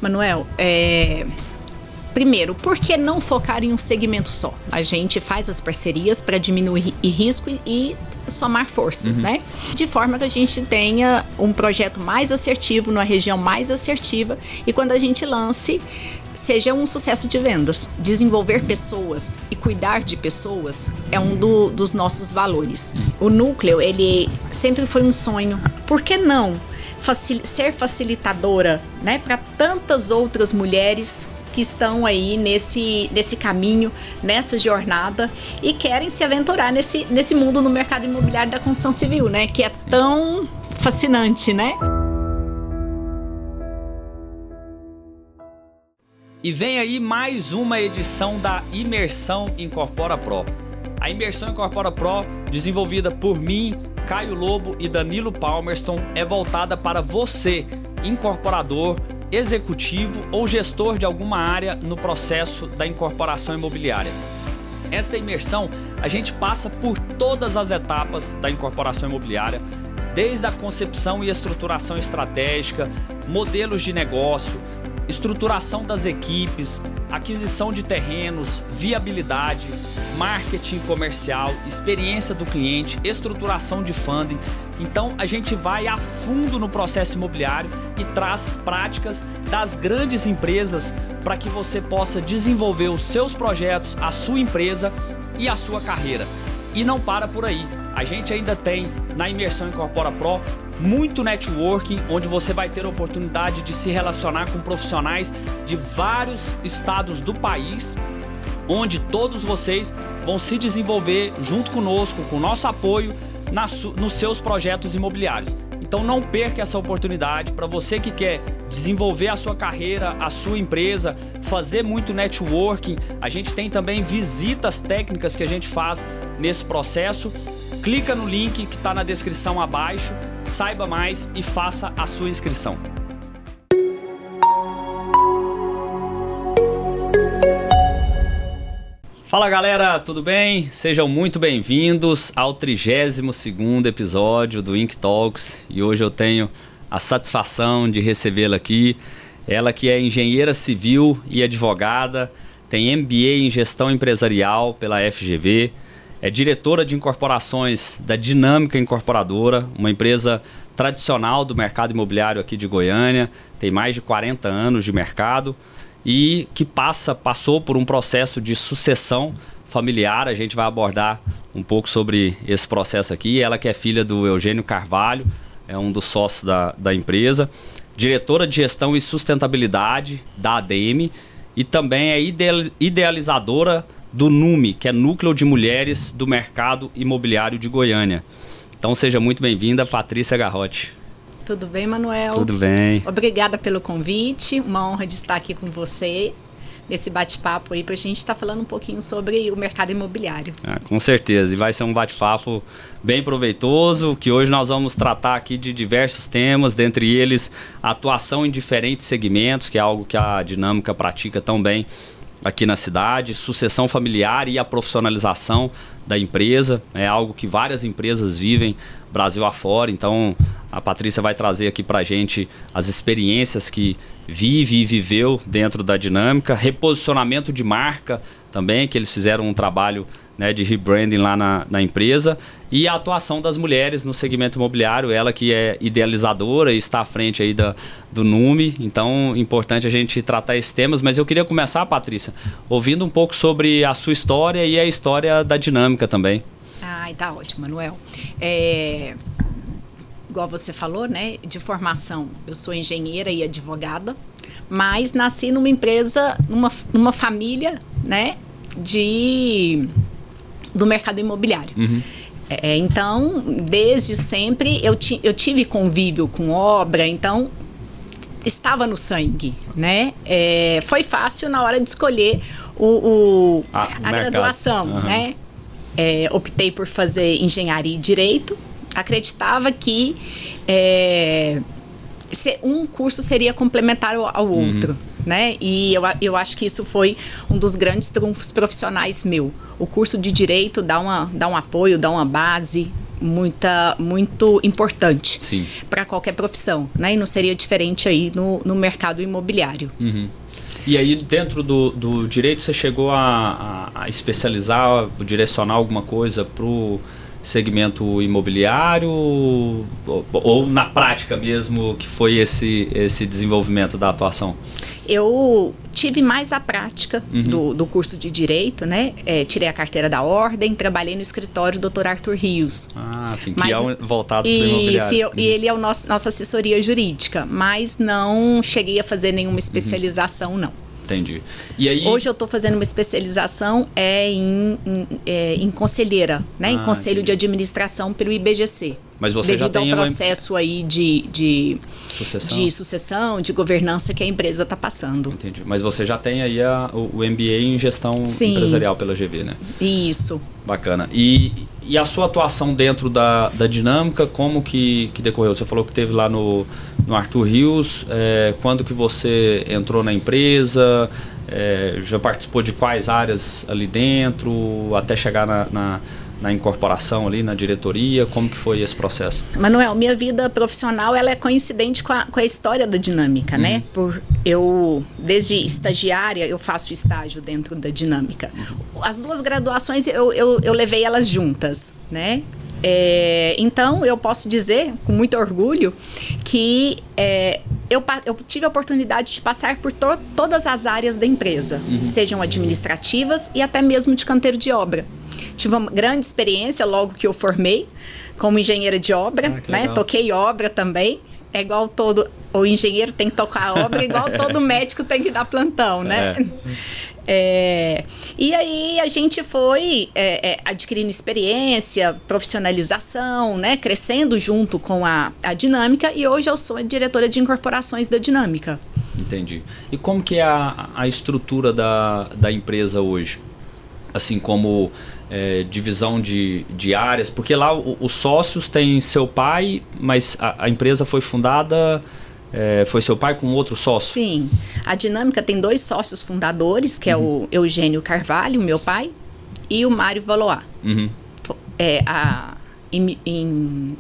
Manuel, primeiro, por que não focar em um segmento só? A gente faz as parcerias para diminuir risco e somar forças, né? De forma que a gente tenha um projeto mais assertivo, numa região mais assertiva, e quando a gente lance, seja um sucesso de vendas. Desenvolver pessoas e cuidar de pessoas é um dos nossos valores. O núcleo, ele sempre foi um sonho. Por que não ser facilitadora, né, para tantas outras mulheres que estão aí nesse caminho, nessa jornada e querem se aventurar nesse mundo no mercado imobiliário da construção civil, né? Que é tão fascinante, né? E vem aí mais uma edição da Imersão Incorpora Pro. A Imersão Incorpora Pro, desenvolvida por mim, Caio Lobo e Danilo Palmerston, é voltada para você, incorporador, executivo ou gestor de alguma área no processo da incorporação imobiliária. Esta imersão, a gente passa por todas as etapas da incorporação imobiliária, desde a concepção e estruturação estratégica, modelos de negócio, estruturação das equipes, aquisição de terrenos, viabilidade, marketing comercial, experiência do cliente, estruturação de funding. Então a gente vai a fundo no processo imobiliário e traz práticas das grandes empresas para que você possa desenvolver os seus projetos, a sua empresa e a sua carreira. E não para por aí. A gente ainda tem na Imersão Incorpora Pro muito networking, onde você vai ter a oportunidade de se relacionar com profissionais de vários estados do país, onde todos vocês vão se desenvolver junto conosco, com o nosso apoio, nos seus projetos imobiliários. Então não perca essa oportunidade para você que quer desenvolver a sua carreira, a sua empresa, fazer muito networking. A gente tem também visitas técnicas que a gente faz nesse processo. Clica no link que está na descrição abaixo, saiba mais e faça a sua inscrição. Fala galera, tudo bem? Sejam muito bem-vindos ao 32º episódio do Inc Talks e hoje eu tenho a satisfação de recebê-la aqui. Ela que é engenheira civil e advogada, tem MBA em gestão empresarial pela FGV, é diretora de incorporações da Dinâmica Incorporadora, uma empresa tradicional do mercado imobiliário aqui de Goiânia, tem mais de 40 anos de mercado e que passou por um processo de sucessão familiar. A gente vai abordar um pouco sobre esse processo aqui. Ela que é filha do Eugênio Carvalho, é um dos sócios da empresa, diretora de gestão e sustentabilidade da ADM e também é idealizadora do NUME, que é Núcleo de Mulheres do Mercado Imobiliário de Goiânia. Então seja muito bem-vinda, Patrícia Garrotti. Tudo bem, Manuel? Tudo bem. Obrigada pelo convite, uma honra de estar aqui com você nesse bate-papo aí, para a gente estar falando um pouquinho sobre o mercado imobiliário. Com certeza, e vai ser um bate-papo bem proveitoso, que hoje nós vamos tratar aqui de diversos temas, dentre eles a atuação em diferentes segmentos, que é algo que a Dinâmica pratica tão bem aqui na cidade, sucessão familiar e a profissionalização da empresa, é algo que várias empresas vivem Brasil afora. Então a Patrícia vai trazer aqui pra gente as experiências que vive e viveu dentro da Dinâmica, reposicionamento de marca também, que eles fizeram um trabalho, né, de rebranding lá na empresa, e a atuação das mulheres no segmento imobiliário, ela que é idealizadora e está à frente aí do NUME. Então, importante a gente tratar esses temas, mas eu queria começar, Patrícia, ouvindo um pouco sobre a sua história e a história da Dinâmica também. Tá ótimo, Manuel. Igual você falou, né, de formação, eu sou engenheira e advogada, mas nasci numa empresa, numa família, né, do mercado imobiliário. Uhum. Então, desde sempre, eu tive convívio com obra, então estava no sangue, né? Foi fácil na hora de escolher a graduação, uhum, né? Optei por fazer engenharia e direito, acreditava que um curso seria complementar ao outro, uhum, né? E eu acho que isso foi um dos grandes trunfos profissionais meu. O curso de direito dá um apoio, dá uma base, muito importante Sim. para qualquer profissão, né? E não seria diferente aí no mercado imobiliário. Uhum. E aí, dentro do direito, você chegou a especializar, direcionar alguma coisa para o segmento imobiliário ou na prática mesmo que foi esse desenvolvimento da atuação? Eu tive mais a prática do curso de Direito, né? Tirei a carteira da Ordem, trabalhei no escritório do Dr. Arthur Rios. Ah, sim, que é voltado para o imobiliário. Isso, e ele é nossa assessoria jurídica, mas não cheguei a fazer nenhuma especialização, não. Entendi. E aí... Hoje eu estou fazendo uma especialização em conselheira, né? Em conselho de administração pelo IBGC. Mas você já tem devido ao processo aí de sucessão, de governança que a empresa está passando. Entendi. Mas você já tem aí o MBA em gestão empresarial pela GV, né? Isso. Bacana. E a sua atuação dentro da dinâmica, como que decorreu? Você falou que teve lá no Arthur Rios, quando que você entrou na empresa, já participou de quais áreas ali dentro, até chegar na incorporação ali, na diretoria, como que foi esse processo? Manuel, minha vida profissional ela é coincidente com a história da dinâmica, né? Desde estagiária, eu faço estágio dentro da dinâmica. As duas graduações, eu levei elas juntas, né? Então, eu posso dizer, com muito orgulho, que eu tive a oportunidade de passar por todas as áreas da empresa, sejam administrativas e até mesmo de canteiro de obra. Tive uma grande experiência logo que eu formei como engenheira de obra, né? Toquei obra também. É igual o engenheiro tem que tocar a obra, igual todo médico tem que dar plantão, né? E aí a gente foi adquirindo experiência, profissionalização, né? Crescendo junto com a dinâmica, e hoje eu sou a diretora de incorporações da dinâmica. Entendi. E como que é a estrutura da empresa hoje? Assim como divisão de áreas, porque lá os sócios têm seu pai, mas a empresa foi fundada, foi seu pai com outro sócio? Sim, a dinâmica tem 2 sócios fundadores, que é o Eugênio Carvalho, meu pai, e o Mário Valois. Em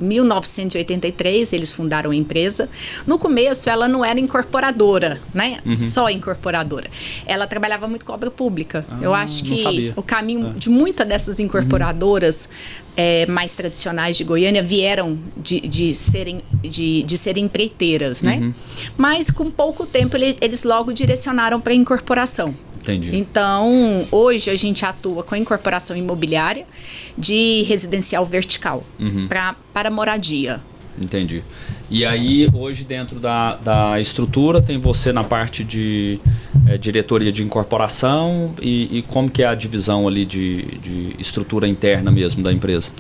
1983 eles fundaram a empresa. No começo ela não era incorporadora, né? Só incorporadora. Ela trabalhava muito com obra pública. Eu acho que o caminho de muitas dessas incorporadoras mais tradicionais de Goiânia vieram de serem empreiteiras, né? Mas com pouco tempo eles logo direcionaram para a incorporação. Entendi. Então, hoje a gente atua com a incorporação imobiliária de residencial vertical para moradia. Entendi. E aí, hoje dentro da estrutura, tem você na parte de diretoria de incorporação e como que é a divisão ali de estrutura interna mesmo da empresa?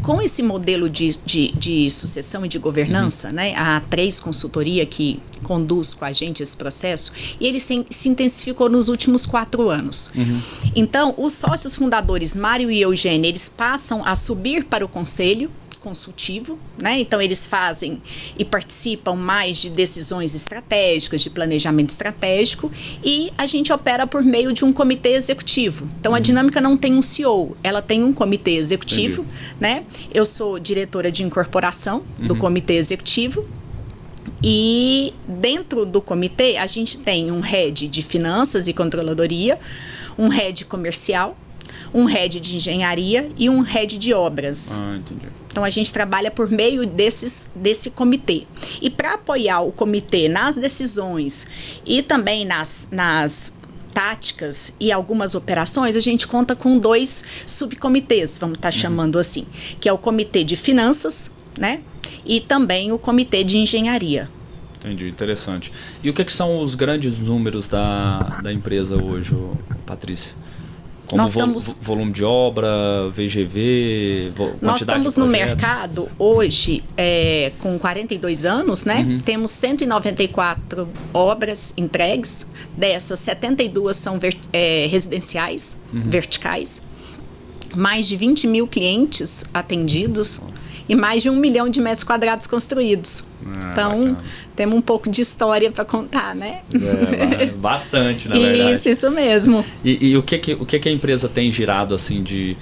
Com esse modelo de sucessão e de governança, né, a A3 Consultoria que conduz com a gente esse processo, e ele se intensificou nos últimos 4 anos. Então, os sócios fundadores, Mário e Eugênio, eles passam a subir para o conselho consultivo, né? Então eles fazem e participam mais de decisões estratégicas, de planejamento estratégico, e a gente opera por meio de um comitê executivo. Então a dinâmica não tem um CEO, ela tem um comitê executivo, né? Eu sou diretora de incorporação do comitê executivo, e dentro do comitê a gente tem um head de finanças e controladoria, um head comercial, um head de engenharia e um head de obras. Entendi. Então, a gente trabalha por meio desse comitê. E para apoiar o comitê nas decisões e também nas táticas e algumas operações, a gente conta com 2 subcomitês, vamos estar chamando assim, que é o comitê de finanças, né? E também o comitê de engenharia. Entendi, interessante. E o que são os grandes números da empresa hoje, Patrícia? Como nós estamos, volume de obra, VGV, quantidade nós estamos de no mercado hoje com 42 anos, né? Temos 194 obras entregues, dessas 72 são residenciais, verticais, mais de 20 mil clientes atendidos e mais de 1 milhão de metros quadrados construídos. Então, temos um pouco de história para contar, né? Bastante, na verdade. Isso mesmo. E o que a empresa tem girado assim de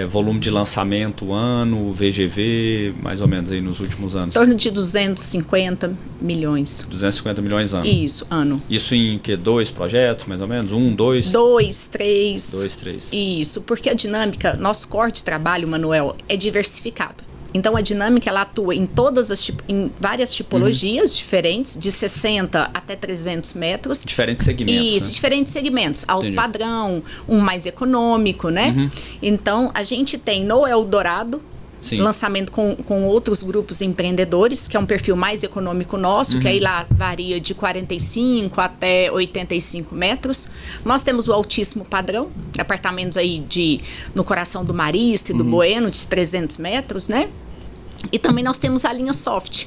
volume de lançamento ano, VGV, mais ou menos aí nos últimos anos? Em torno de 250 milhões. 250 milhões ano. Isso, ano. Isso em que? 2 projetos, mais ou menos? 1, 2? 2, 3. 2, 3. Isso, porque a dinâmica, nosso core de trabalho, Manuel, é diversificado. Então, a dinâmica, ela atua em em várias tipologias diferentes, de 60 até 300 metros. Diferentes segmentos. Isso, né? Diferentes segmentos. Alto Entendi. padrão, um mais econômico, né? Então, a gente tem no Eldorado, Sim. lançamento com outros grupos empreendedores, que é um perfil mais econômico nosso, que aí lá varia de 45 até 85 metros. Nós temos o altíssimo padrão, apartamentos aí no coração do Marista e do Bueno, de 300 metros, né? E também nós temos a linha Soft,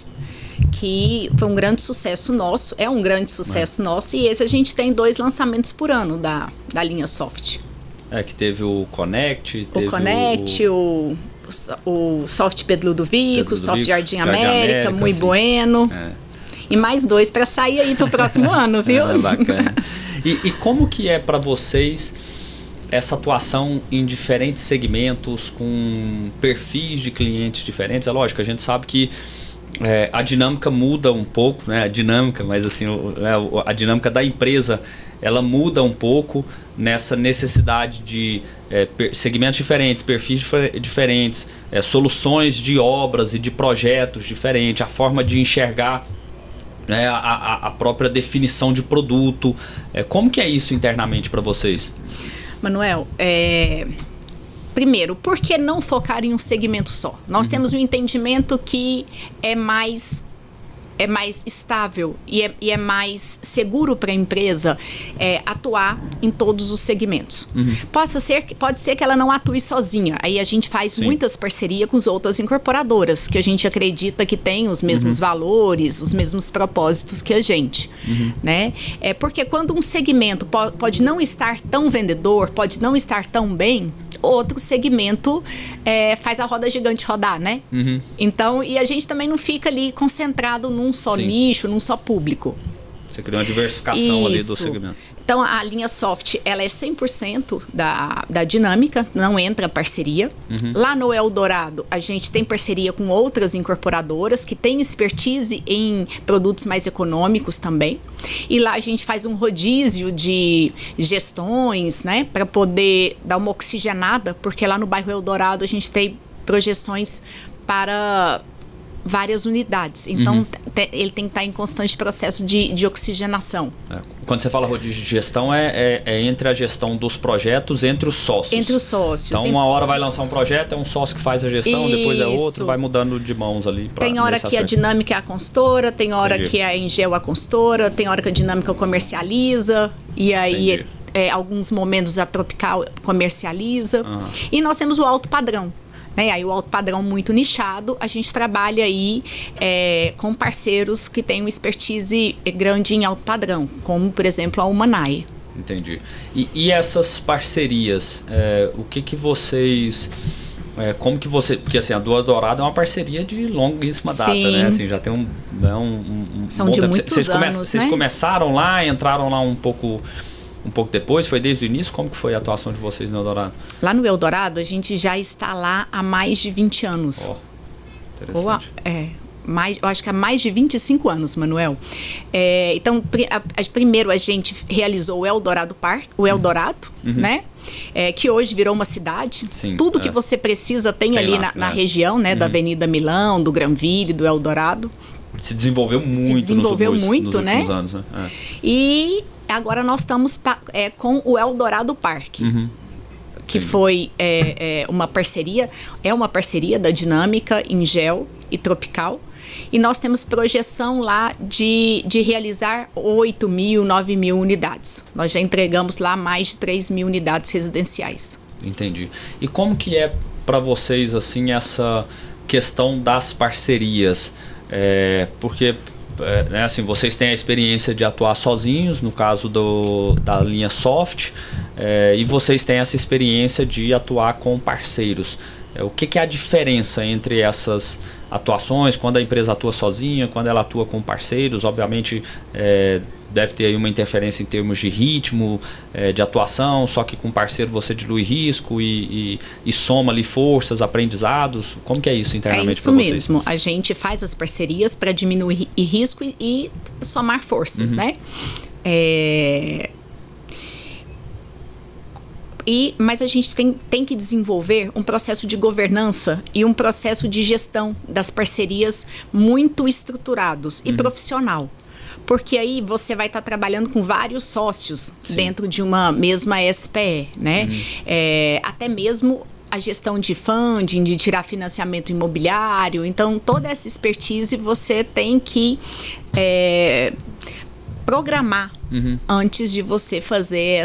que foi um grande sucesso nosso, é um grande sucesso nosso, e esse a gente tem 2 lançamentos por ano da linha Soft. Que teve o Connect, teve o Soft Pedro Ludovico, o Soft Jardim América, Muy assim. Bueno. E mais 2 para sair aí pro próximo ano, viu? Bacana. E como que é para vocês essa atuação em diferentes segmentos, com perfis de clientes diferentes? É lógico, a gente sabe que a dinâmica muda um pouco, né? A dinâmica, mas assim, a dinâmica da empresa, ela muda um pouco nessa necessidade de segmentos diferentes, perfis diferentes, soluções de obras e de projetos diferentes, a forma de enxergar a própria definição de produto. Como que é isso internamente para vocês? Manuel, primeiro, por que não focar em um segmento só? Nós temos um entendimento que é mais estável e é mais seguro para a empresa atuar em todos os segmentos. Pode ser que ela não atue sozinha. Aí a gente faz muitas parcerias com as outras incorporadoras, que a gente acredita que tem os mesmos valores, os mesmos propósitos que a gente. Né? Porque quando um segmento pode não estar tão vendedor, pode não estar tão bem, outro segmento faz a roda gigante rodar, né? Então, e a gente também não fica ali concentrado num só nicho, num só público. Você cria uma diversificação ali do segmento. Então, a linha Soft, ela é 100% da dinâmica, não entra parceria. Lá no Eldorado, a gente tem parceria com outras incorporadoras que têm expertise em produtos mais econômicos também. E lá a gente faz um rodízio de gestões, né, para poder dar uma oxigenada, porque lá no bairro Eldorado a gente tem projeções para várias unidades. Então, ele tem que estar em constante processo de oxigenação. Quando você fala rodízio de gestão, é entre a gestão dos projetos, entre os sócios. Entre os sócios. Então, uma hora vai lançar um projeto, é um sócio que faz a gestão, depois é outro, vai mudando de mãos ali. Tem hora que a dinâmica é a consultora, tem hora que a Engel é a consultora, tem hora que a dinâmica comercializa, e aí alguns momentos a Tropical comercializa. E nós temos o alto padrão. Aí o alto padrão muito nichado, a gente trabalha aí com parceiros que têm uma expertise grande em alto padrão, como, por exemplo, a Humanai. Entendi. E essas parcerias, o que vocês... como que você... Porque assim, a do Eldorado é uma parceria de longuíssima data, né? Assim, já tem um São de muitos anos, Vocês começaram lá, entraram lá um pouco depois? Foi desde o início? Como que foi a atuação de vocês no Eldorado? Lá no Eldorado, a gente já está lá há mais de 20 anos. Interessante. Eu acho que há mais de 25 anos, Manuel. Então, primeiro a gente realizou o Eldorado Park, o Eldorado, né? Que hoje virou uma cidade. Sim, tudo que você precisa tem ali lá, na região, né? Da Avenida Milão, do Granville, do Eldorado. Se desenvolveu muito nos últimos anos, né? E agora nós estamos com o Eldorado Park, que foi uma parceria, da Dinâmica, Engel e Tropical. E nós temos projeção lá de realizar 8 mil, 9 mil unidades. Nós já entregamos lá mais de 3 mil unidades residenciais. Entendi. E como que é para vocês assim essa questão das parcerias? Porque assim, vocês têm a experiência de atuar sozinhos, no caso da linha Soft, e vocês têm essa experiência de atuar com parceiros. O que é a diferença entre essas atuações, quando a empresa atua sozinha, quando ela atua com parceiros, obviamente deve ter aí uma interferência em termos de ritmo, de atuação, só que com parceiro você dilui risco e soma ali forças, aprendizados. Como que é isso internamente para vocês? É isso mesmo, a gente faz as parcerias para diminuir risco e somar forças, né? Mas a gente tem que desenvolver um processo de governança e um processo de gestão das parcerias muito estruturados e profissional. Porque aí você vai estar trabalhando com vários sócios dentro de uma mesma SPE, né? Até mesmo a gestão de funding, de tirar financiamento imobiliário. Então, toda essa expertise você tem que programar antes de você fazer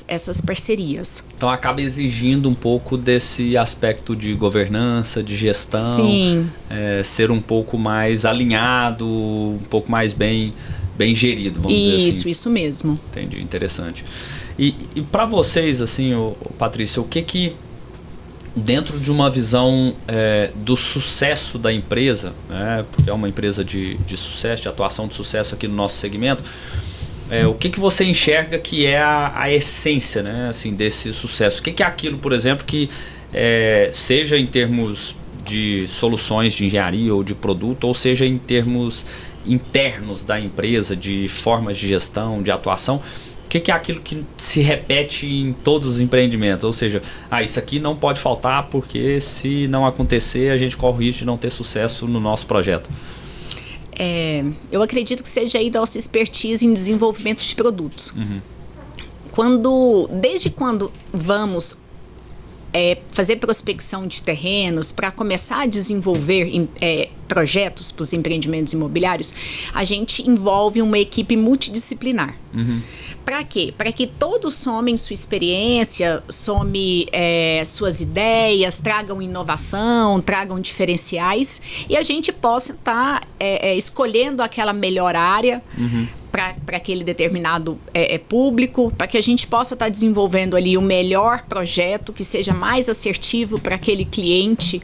essas parcerias. Então acaba exigindo um pouco desse aspecto de governança, de gestão. Sim. Ser um pouco mais alinhado, um pouco mais bem gerido, vamos dizer assim. Isso mesmo. Entendi, interessante. E para vocês, assim, Patrícia, o que dentro de uma visão do sucesso da empresa, né, porque é uma empresa de sucesso, de atuação de sucesso aqui no nosso segmento, o que você enxerga que é a essência, né, assim, desse sucesso? O que é aquilo, por exemplo, que seja em termos de soluções de engenharia ou de produto, ou seja em termos internos da empresa, de formas de gestão, de atuação? O que é aquilo que se repete em todos os empreendimentos? Ou seja, isso aqui não pode faltar porque se não acontecer a gente corre o risco de não ter sucesso no nosso projeto. Eu acredito que seja aí nossa expertise em desenvolvimento de produtos. Desde quando vamos fazer prospecção de terrenos para começar a desenvolver projetos para os empreendimentos imobiliários, a gente envolve uma equipe multidisciplinar. Para quê? Para que todos somem sua experiência, suas ideias, tragam inovação, tragam diferenciais e a gente possa estar escolhendo aquela melhor área para aquele determinado público, para que a gente possa estar desenvolvendo ali o melhor projeto que seja mais assertivo para aquele cliente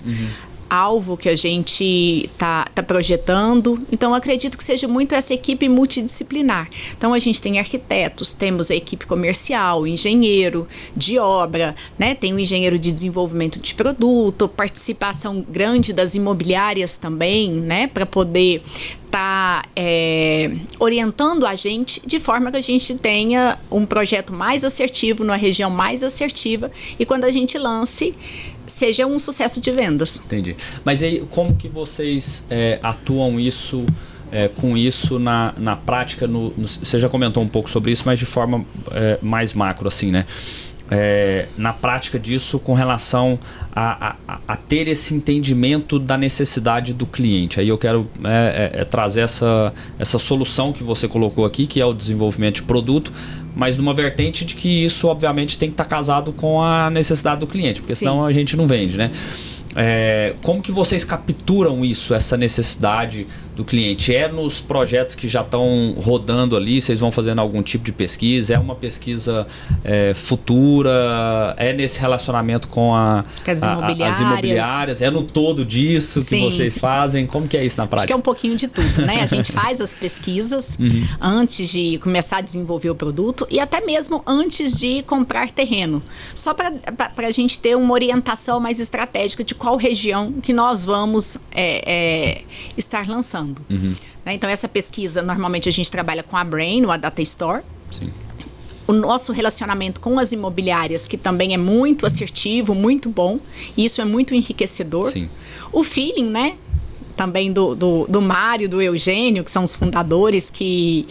alvo que a gente tá projetando. Então, eu acredito que seja muito essa equipe multidisciplinar. Então, a gente tem arquitetos, temos a equipe comercial, engenheiro de obra, né? Tem o engenheiro de desenvolvimento de produto, participação grande das imobiliárias também, né? Para poder estar orientando a gente de forma que a gente tenha um projeto mais assertivo, numa região mais assertiva, e quando a gente lance, seja um sucesso de vendas. Entendi. Mas aí, como que vocês atuam com isso na prática? Você já comentou um pouco sobre isso, mas de forma mais macro, assim, né? Na prática disso, com relação a ter esse entendimento da necessidade do cliente. Aí eu quero trazer essa solução que você colocou aqui, que é o desenvolvimento de produto, mas numa vertente de que isso obviamente tem que estar casado com a necessidade do cliente, porque senão a gente não vende, né? Como que vocês capturam isso, essa necessidade do cliente? Nos projetos que já estão rodando ali, vocês vão fazendo algum tipo de pesquisa? É uma pesquisa futura? É nesse relacionamento com as imobiliárias? É no todo disso que vocês fazem? Como que é isso na prática? Acho que é um pouquinho de tudo, né? A gente faz as pesquisas antes de começar a desenvolver o produto e até mesmo antes de comprar terreno. Só para a gente ter uma orientação mais estratégica de qual região que nós vamos estar lançando. Então, essa pesquisa, normalmente a gente trabalha com a Brain, ou a Data Store. Sim. O nosso relacionamento com as imobiliárias, que também é muito assertivo, muito bom. E isso é muito enriquecedor. Sim. O feeling, né? Também do Mário, do Eugênio, que são os fundadores que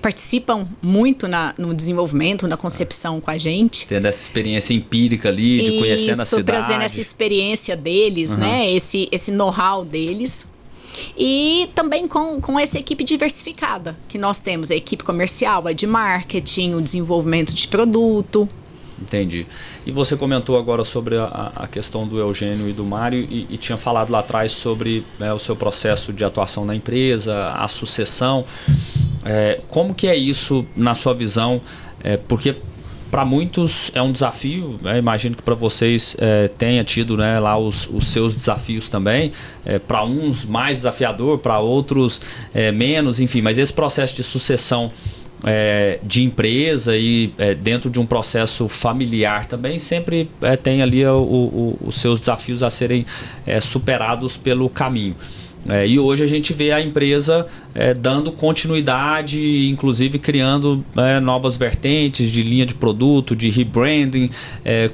participam muito no desenvolvimento, na concepção com a gente. Tendo essa experiência empírica ali, de conhecendo a cidade. Trazendo essa experiência deles, né? Esse know-how deles. E também com essa equipe diversificada que nós temos. A equipe comercial, a de marketing, o desenvolvimento de produto. Entendi. E você comentou agora sobre a questão do Eugênio e do Mário e tinha falado lá atrás sobre o seu processo de atuação na empresa, a sucessão. Como que é isso na sua visão? Porque para muitos é um desafio, né? Imagino que para vocês tenha tido, né, lá os seus desafios também, para uns mais desafiador, para outros menos, enfim, mas esse processo de sucessão de empresa e dentro de um processo familiar também sempre tem ali os seus desafios a serem superados pelo caminho. E hoje a gente vê a empresa dando continuidade, inclusive criando novas vertentes de linha de produto, de rebranding.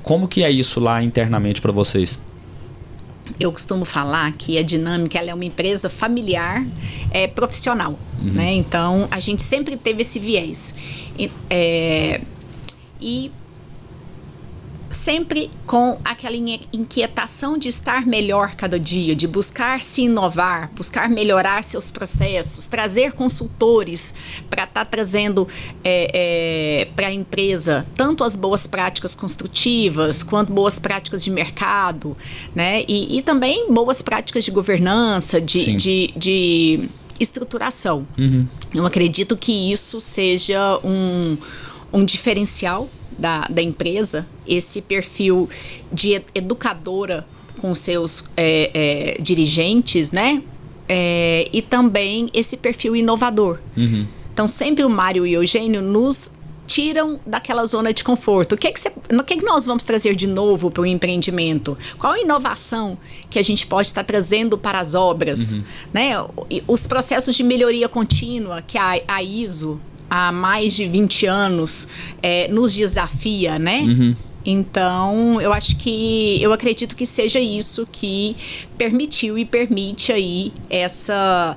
Como que é isso lá internamente para vocês? Eu costumo falar que a Dinâmica ela é uma empresa familiar profissional. Né? Então, a gente sempre teve esse viés. E sempre com aquela inquietação de estar melhor cada dia, de buscar se inovar, buscar melhorar seus processos, trazer consultores para estar trazendo para a empresa tanto as boas práticas construtivas quanto boas práticas de mercado, né? E também boas práticas de governança, de estruturação. Eu acredito que isso seja um diferencial da empresa, esse perfil de educadora com seus dirigentes, né? E também esse perfil inovador. Então, sempre o Mário e o Eugênio nos tiram daquela zona de conforto. O que nós vamos trazer de novo para o empreendimento? Qual a inovação que a gente pode estar trazendo para as obras? Né? Os processos de melhoria contínua que a ISO há mais de 20 anos nos desafia, né? Então, eu acredito que seja isso que permitiu e permite aí essa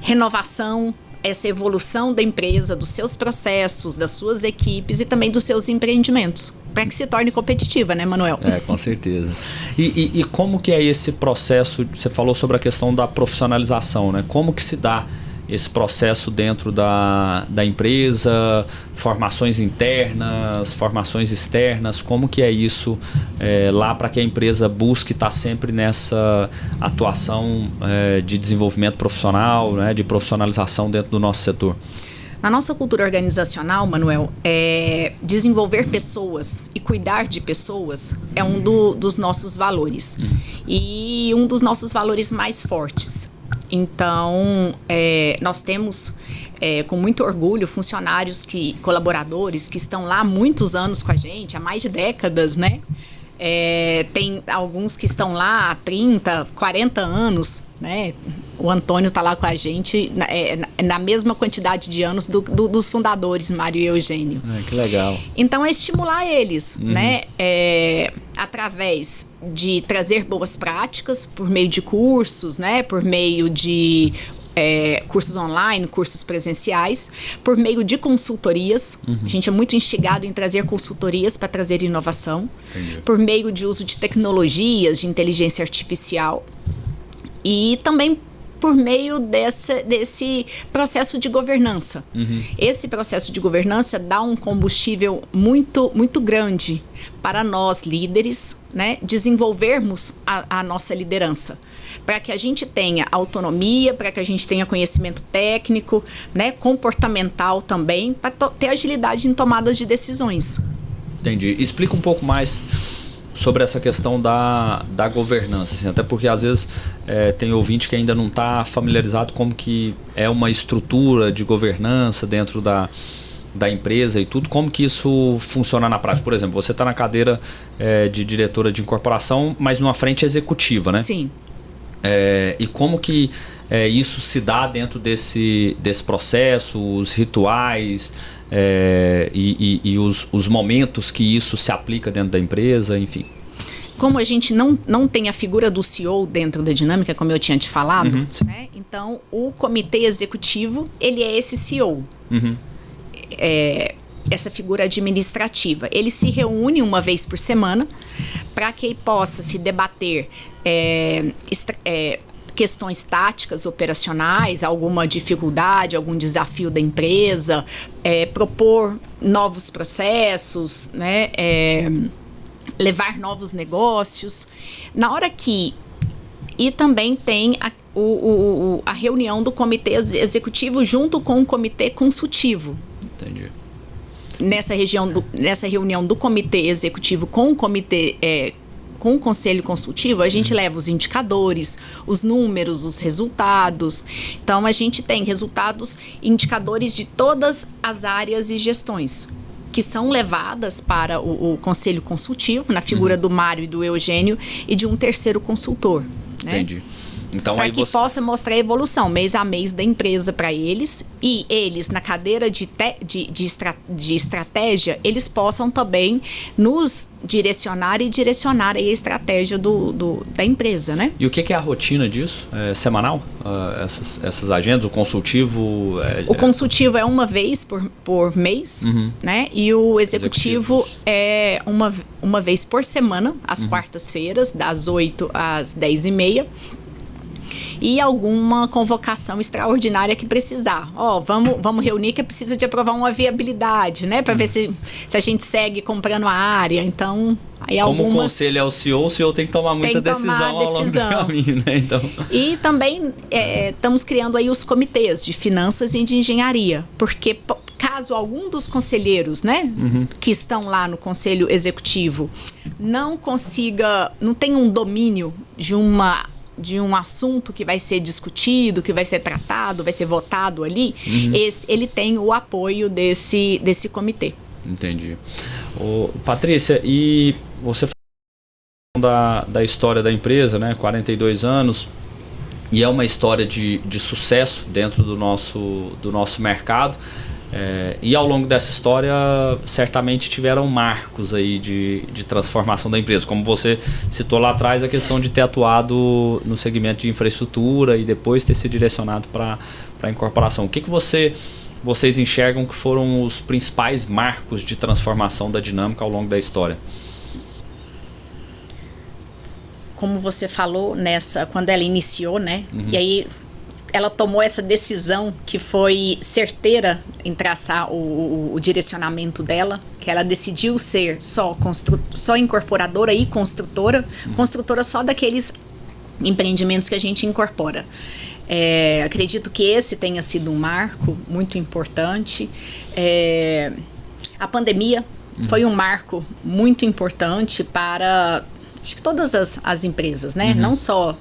renovação, essa evolução da empresa, dos seus processos, das suas equipes e também dos seus empreendimentos, para que se torne competitiva, né, Manuel? Com certeza. E como que é esse processo? Você falou sobre a questão da profissionalização, né? Como que se dá esse processo dentro da empresa, formações internas, formações externas, como que é isso lá para que a empresa busque estar sempre nessa atuação de desenvolvimento profissional, né, de profissionalização dentro do nosso setor? Na nossa cultura organizacional, Manuel, desenvolver pessoas e cuidar de pessoas é um dos nossos valores e um dos nossos valores mais fortes. Então, nós temos, com muito orgulho, colaboradores que estão lá há muitos anos com a gente, há mais de décadas, né? Tem alguns que estão lá há 30, 40 anos, né? O Antônio está lá com a gente na mesma quantidade de anos dos fundadores, Mário e Eugênio. Que legal. Então, é estimular eles, né? Através de trazer boas práticas por meio de cursos, né? Por meio de cursos online, cursos presenciais, por meio de consultorias. A gente é muito instigado em trazer consultorias para trazer inovação. Entendi. Por meio de uso de tecnologias, de inteligência artificial. E também por meio desse processo de governança. Esse processo de governança dá um combustível muito, muito grande para nós, líderes, né, desenvolvermos a nossa liderança. Para que a gente tenha autonomia, para que a gente tenha conhecimento técnico, né, comportamental também, para ter agilidade em tomadas de decisões. Entendi. Explica um pouco mais sobre essa questão da governança, assim, até porque às vezes tem ouvinte que ainda não está familiarizado como que é uma estrutura de governança dentro da empresa e tudo, como que isso funciona na prática. Por exemplo, você está na cadeira de diretora de incorporação, mas numa frente executiva, né? Sim. E como que isso se dá dentro desse processo, os rituais e os momentos que isso se aplica dentro da empresa, enfim. Como a gente não tem a figura do CEO dentro da Dinâmica, como eu tinha te falado, né? Então o comitê executivo, ele é esse CEO. Essa figura administrativa. Ele se reúne uma vez por semana para que possa se debater questões táticas, operacionais, alguma dificuldade, algum desafio da empresa, propor novos processos, né? Levar novos negócios. E também tem a reunião do comitê executivo junto com o comitê consultivo. Entendi. nessa reunião do comitê executivo com o comitê com o conselho consultivo, a gente leva os indicadores, os números, os resultados. Então, a gente tem resultados e indicadores de todas as áreas e gestões que são levadas para o conselho consultivo, na figura do Mário e do Eugênio, e de um terceiro consultor. Né? Entendi. Então, para aí que possa mostrar a evolução mês a mês da empresa para eles, e eles, na cadeira de estratégia, eles possam também nos direcionar e direcionar aí a estratégia da empresa, né? E o que é a rotina disso? É semanal? Essas agendas, o consultivo? O consultivo é uma vez por mês, né? E o executivo é uma vez por semana, às quartas-feiras, das 8 às 10h30. E alguma convocação extraordinária que precisar. Vamos reunir que precisa de aprovar uma viabilidade, né? Para ver se a gente segue comprando a área. Então, aí como o conselho é o CEO tem que tomar muita decisão ao longo do caminho, né? Então... E também estamos criando aí os comitês de finanças e de engenharia, porque caso algum dos conselheiros, né, que estão lá no conselho executivo não tenha um domínio de um assunto que vai ser discutido, que vai ser tratado, vai ser votado ali, ele tem o apoio desse comitê. Entendi. Patrícia, e você falou da história da empresa, né? 42 anos, e é uma história de sucesso dentro do nosso mercado. E ao longo dessa história, certamente tiveram marcos aí de transformação da empresa. Como você citou lá atrás, a questão de ter atuado no segmento de infraestrutura e depois ter se direcionado para a incorporação. O que vocês enxergam que foram os principais marcos de transformação da Dinâmica ao longo da história? Como você falou, quando ela iniciou, né? E aí ela tomou essa decisão que foi certeira em traçar o direcionamento dela, que ela decidiu ser só incorporadora e construtora, construtora só daqueles empreendimentos que a gente incorpora. Acredito que esse tenha sido um marco muito importante. A pandemia foi um marco muito importante para, acho que todas as empresas, né? Não só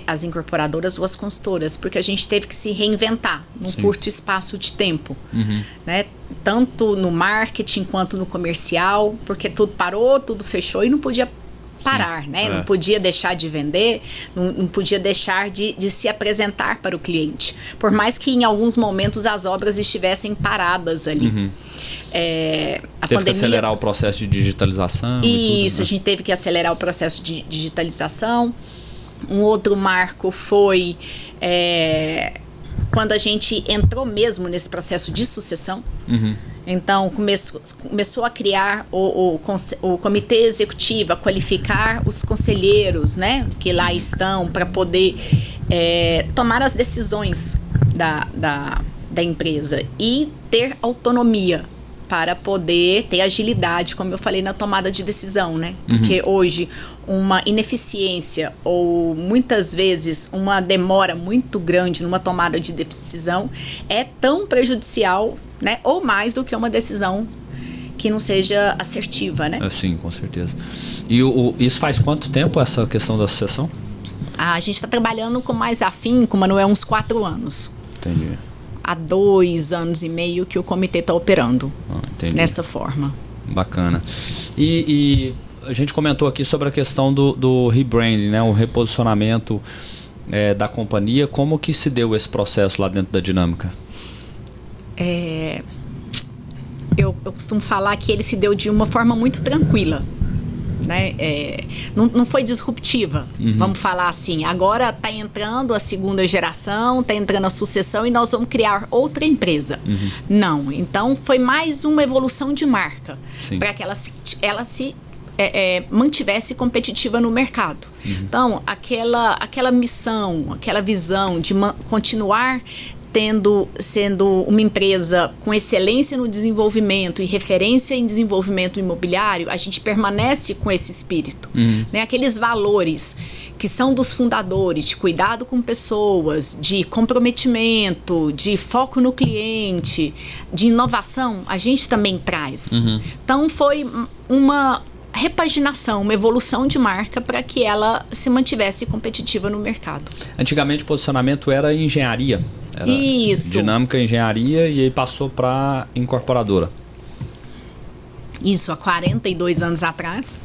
as incorporadoras ou as consultoras, porque a gente teve que se reinventar num curto espaço de tempo, né? Tanto no marketing quanto no comercial, porque tudo parou, tudo fechou e não podia parar, né? Não podia deixar de vender, não podia deixar de se apresentar para o cliente, por mais que em alguns momentos as obras estivessem paradas ali. Teve que acelerar o processo de digitalização. Isso, né? A gente teve que acelerar o processo de digitalização. Um outro marco foi quando a gente entrou mesmo nesse processo de sucessão. Então, começou a criar o comitê executivo, a qualificar os conselheiros, né, que lá estão, para poder tomar as decisões da empresa e ter autonomia para poder ter agilidade, como eu falei, na tomada de decisão, né? Porque hoje uma ineficiência ou muitas vezes uma demora muito grande numa tomada de decisão é tão prejudicial, né? Ou mais do que uma decisão que não seja assertiva, né? Sim, com certeza. E isso faz quanto tempo, essa questão da sucessão? A gente está trabalhando com mais afinco, Manuel, uns 4 anos. Entendi. Há 2 anos e meio que o comitê está operando nessa forma. Bacana. E a gente comentou aqui sobre a questão do rebranding, né? O reposicionamento da companhia. Como que se deu esse processo lá dentro da Dinâmica? Eu costumo falar que ele se deu de uma forma muito tranquila. Né? Não foi disruptiva, vamos falar assim. Agora está entrando a segunda geração, está entrando a sucessão e nós vamos criar outra empresa. Não, então foi mais uma evolução de marca para que ela se mantivesse competitiva no mercado. Então, aquela missão, aquela visão de continuar sendo uma empresa com excelência no desenvolvimento e referência em desenvolvimento imobiliário, a gente permanece com esse espírito, né? Aqueles valores que são dos fundadores, de cuidado com pessoas, de comprometimento, de foco no cliente, de inovação, a gente também traz. Então foi uma repaginação, uma evolução de marca para que ela se mantivesse competitiva no mercado. Antigamente o posicionamento era engenharia. Era Isso. Dinâmica engenharia e aí passou para incorporadora. Isso, há 42 anos atrás.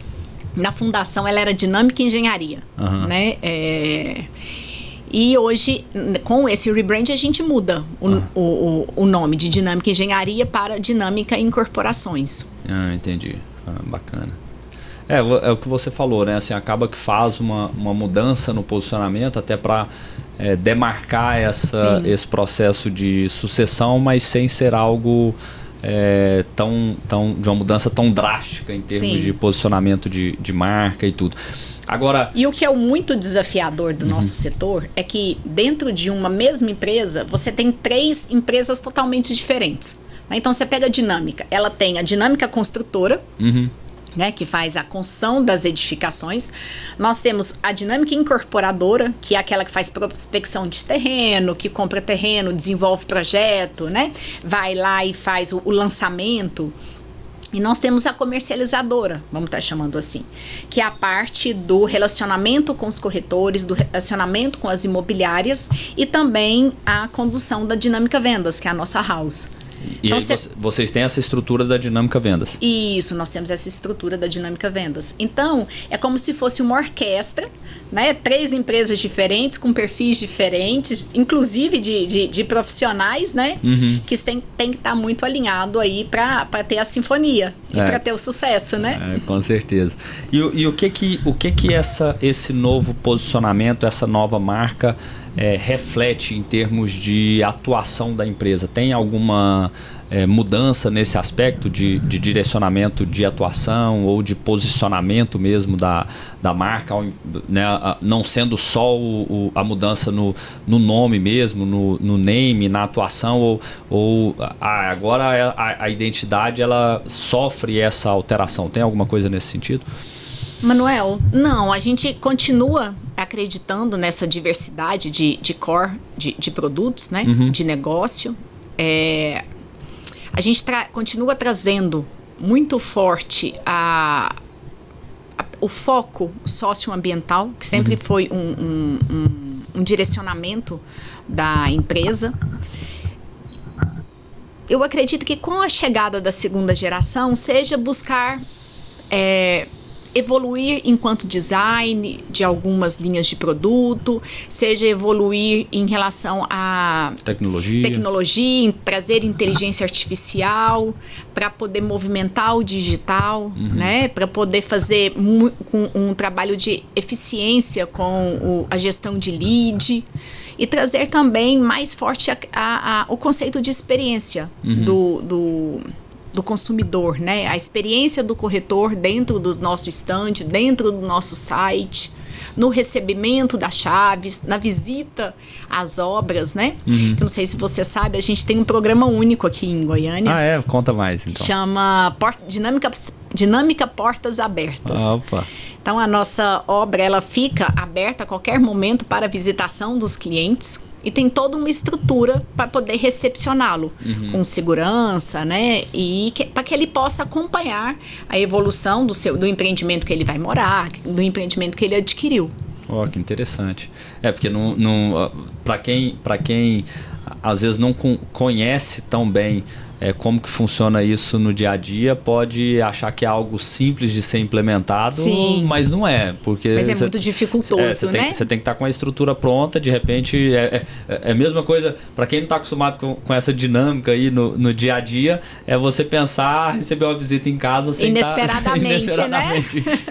Na fundação ela era Dinâmica Engenharia, né? E hoje, com esse rebrand, a gente muda o nome de Dinâmica Engenharia para Dinâmica Incorporações. Entendi. Bacana. É o que você falou, né? Assim, acaba que faz uma mudança no posicionamento até para demarcar esse processo de sucessão, mas sem ser algo de uma mudança tão drástica em termos de posicionamento de marca e tudo. Agora, e o que é muito desafiador do nosso setor é que dentro de uma mesma empresa, você tem 3 empresas totalmente diferentes. Né? Então você pega a Dinâmica, ela tem a Dinâmica Construtora, né, que faz a construção das edificações. Nós temos a Dinâmica Incorporadora, que é aquela que faz prospecção de terreno, que compra terreno, desenvolve projeto, né? Vai lá e faz o lançamento. E nós temos a comercializadora, vamos estar chamando assim, que é a parte do relacionamento com os corretores, do relacionamento com as imobiliárias e também a condução da Dinâmica Vendas, que é a nossa house. E então, aí vocês têm essa estrutura da Dinâmica Vendas. Isso, nós temos essa estrutura da Dinâmica Vendas. Então, é como se fosse uma orquestra, né? 3 empresas diferentes, com perfis diferentes, inclusive de profissionais, né? Que tem que estar muito alinhado aí para ter a sinfonia e para ter o sucesso, né? Com certeza. E o que esse novo posicionamento, essa nova marca reflete em termos de atuação da empresa? Tem alguma mudança nesse aspecto de direcionamento de atuação ou de posicionamento mesmo da marca, né? Não sendo só a mudança no nome mesmo, no name, na atuação, ou agora a identidade ela sofre essa alteração? Tem alguma coisa nesse sentido? Manuel, não, a gente continua acreditando nessa diversidade de core, de produtos, né? De negócio. A gente continua trazendo muito forte o foco socioambiental, que sempre foi um direcionamento da empresa. Eu acredito que com a chegada da segunda geração, seja buscar evoluir enquanto design de algumas linhas de produto, seja evoluir em relação a tecnologia, trazer inteligência artificial para poder movimentar o digital, né? Para poder fazer um trabalho de eficiência com a gestão de lead e trazer também mais forte o conceito de experiência do consumidor, né? A experiência do corretor dentro do nosso stand, dentro do nosso site, no recebimento das chaves, na visita às obras, né? Eu não sei se você sabe, a gente tem um programa único aqui em Goiânia. Conta mais, então. Chama Dinâmica Portas Abertas. Opa! Então, a nossa obra, ela fica aberta a qualquer momento para a visitação dos clientes. E tem toda uma estrutura para poder recepcioná-lo com segurança, né? E para que ele possa acompanhar a evolução do empreendimento que ele vai morar, do empreendimento que ele adquiriu. Que interessante. Porque para quem às vezes não conhece tão bem como que funciona isso no dia a dia, pode achar que é algo simples de ser implementado. Sim. Mas não é. Mas é muito dificultoso, né? Você tem que estar com a estrutura pronta, de repente é a mesma coisa, para quem não está acostumado com essa dinâmica aí no dia a dia, é você pensar, receber uma visita em casa sem inesperadamente, né?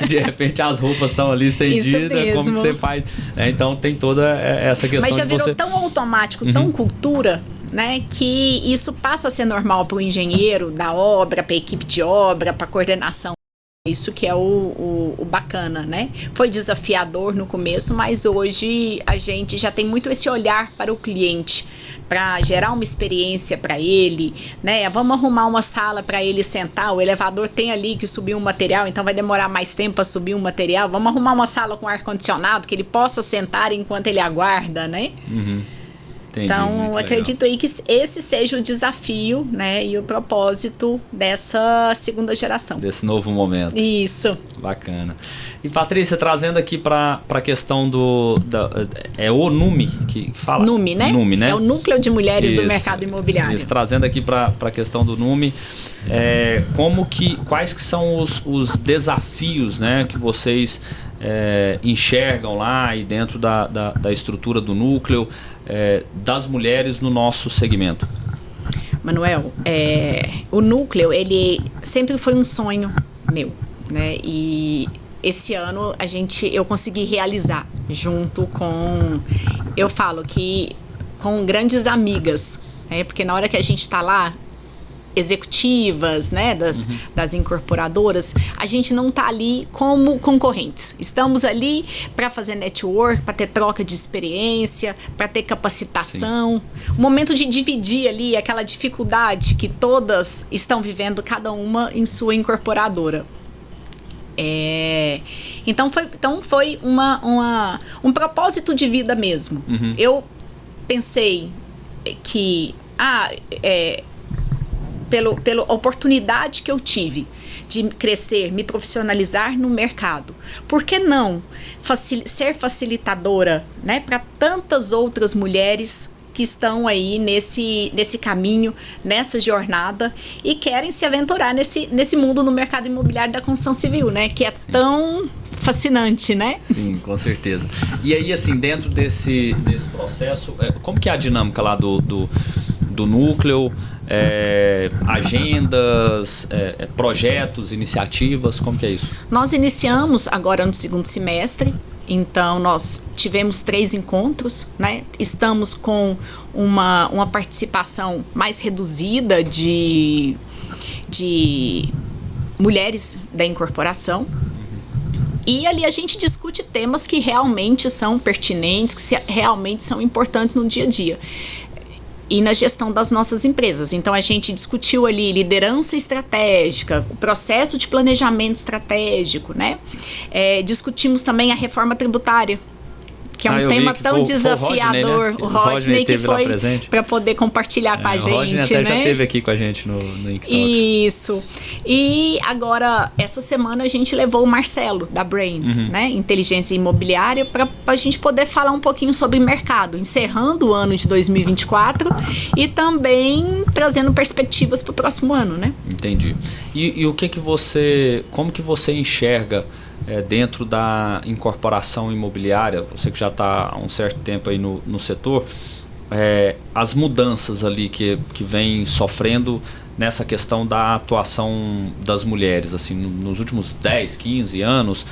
De repente as roupas estão ali estendidas, como que você faz? Então tem toda essa questão. Mas já virou tão automático, tão cultura, né, que isso passa a ser normal para o engenheiro da obra, para a equipe de obra, para a coordenação Isso que é o bacana, né? Foi desafiador no começo, mas hoje a gente já tem muito esse olhar para o cliente, para gerar uma experiência para ele, né? Vamos arrumar uma sala para ele sentar, o elevador tem ali que subir um material, então vai demorar mais tempo para subir um material. Vamos arrumar uma sala com ar-condicionado que ele possa sentar enquanto ele aguarda, né? Entendi, então, acredito aí que esse seja o desafio, né, e o propósito dessa segunda geração. Desse novo momento. Isso. Bacana. E Patrícia, trazendo aqui para a questão é o NUME que fala? NUME, né? NUME, né? É o Núcleo de Mulheres do Mercado Imobiliário. Isso, trazendo aqui para a questão do NUME, quais que são os desafios, né, que vocês enxergam lá e dentro da estrutura do núcleo das mulheres no nosso segmento? Manuel, o núcleo, ele sempre foi um sonho meu, né? E esse ano eu consegui realizar junto com, eu falo que com grandes amigas, né? Porque na hora que a gente está lá, executivas, né, das incorporadoras, a gente não está ali como concorrentes. Estamos ali para fazer network, para ter troca de experiência, para ter capacitação. Sim. O momento de dividir ali aquela dificuldade que todas estão vivendo, cada uma em sua incorporadora. Então foi um propósito de vida mesmo. Eu pensei que pela oportunidade que eu tive de crescer, me profissionalizar no mercado, por que não ser facilitadora, né, para tantas outras mulheres que estão aí nesse caminho, nessa jornada e querem se aventurar nesse mundo no mercado imobiliário da construção civil, né, que é Sim. tão fascinante, né? Sim, com certeza. E aí, assim, dentro desse processo, como que é a dinâmica lá do núcleo, agendas, projetos, iniciativas, como que é isso? Nós iniciamos agora no segundo semestre, então nós tivemos 3 encontros, né? Estamos com uma participação mais reduzida de mulheres da incorporação. E ali a gente discute temas que realmente são pertinentes, que realmente são importantes no dia a dia. E na gestão das nossas empresas. Então, a gente discutiu ali liderança estratégica, o processo de planejamento estratégico, né? Discutimos também a reforma tributária, que é um tema tão desafiador. O Rodney que foi para poder compartilhar com a gente. O Rodney até já esteve aqui com a gente no Ink Talks. Isso. E agora, essa semana, a gente levou o Marcelo, da Brain, né? Inteligência Imobiliária, para a gente poder falar um pouquinho sobre mercado, encerrando o ano de 2024 e também trazendo perspectivas para o próximo ano, né? Entendi. E como que você enxerga dentro da incorporação imobiliária, você que já está há um certo tempo aí no setor, as mudanças ali que vem sofrendo nessa questão da atuação das mulheres, assim, nos últimos 10, 15 anos,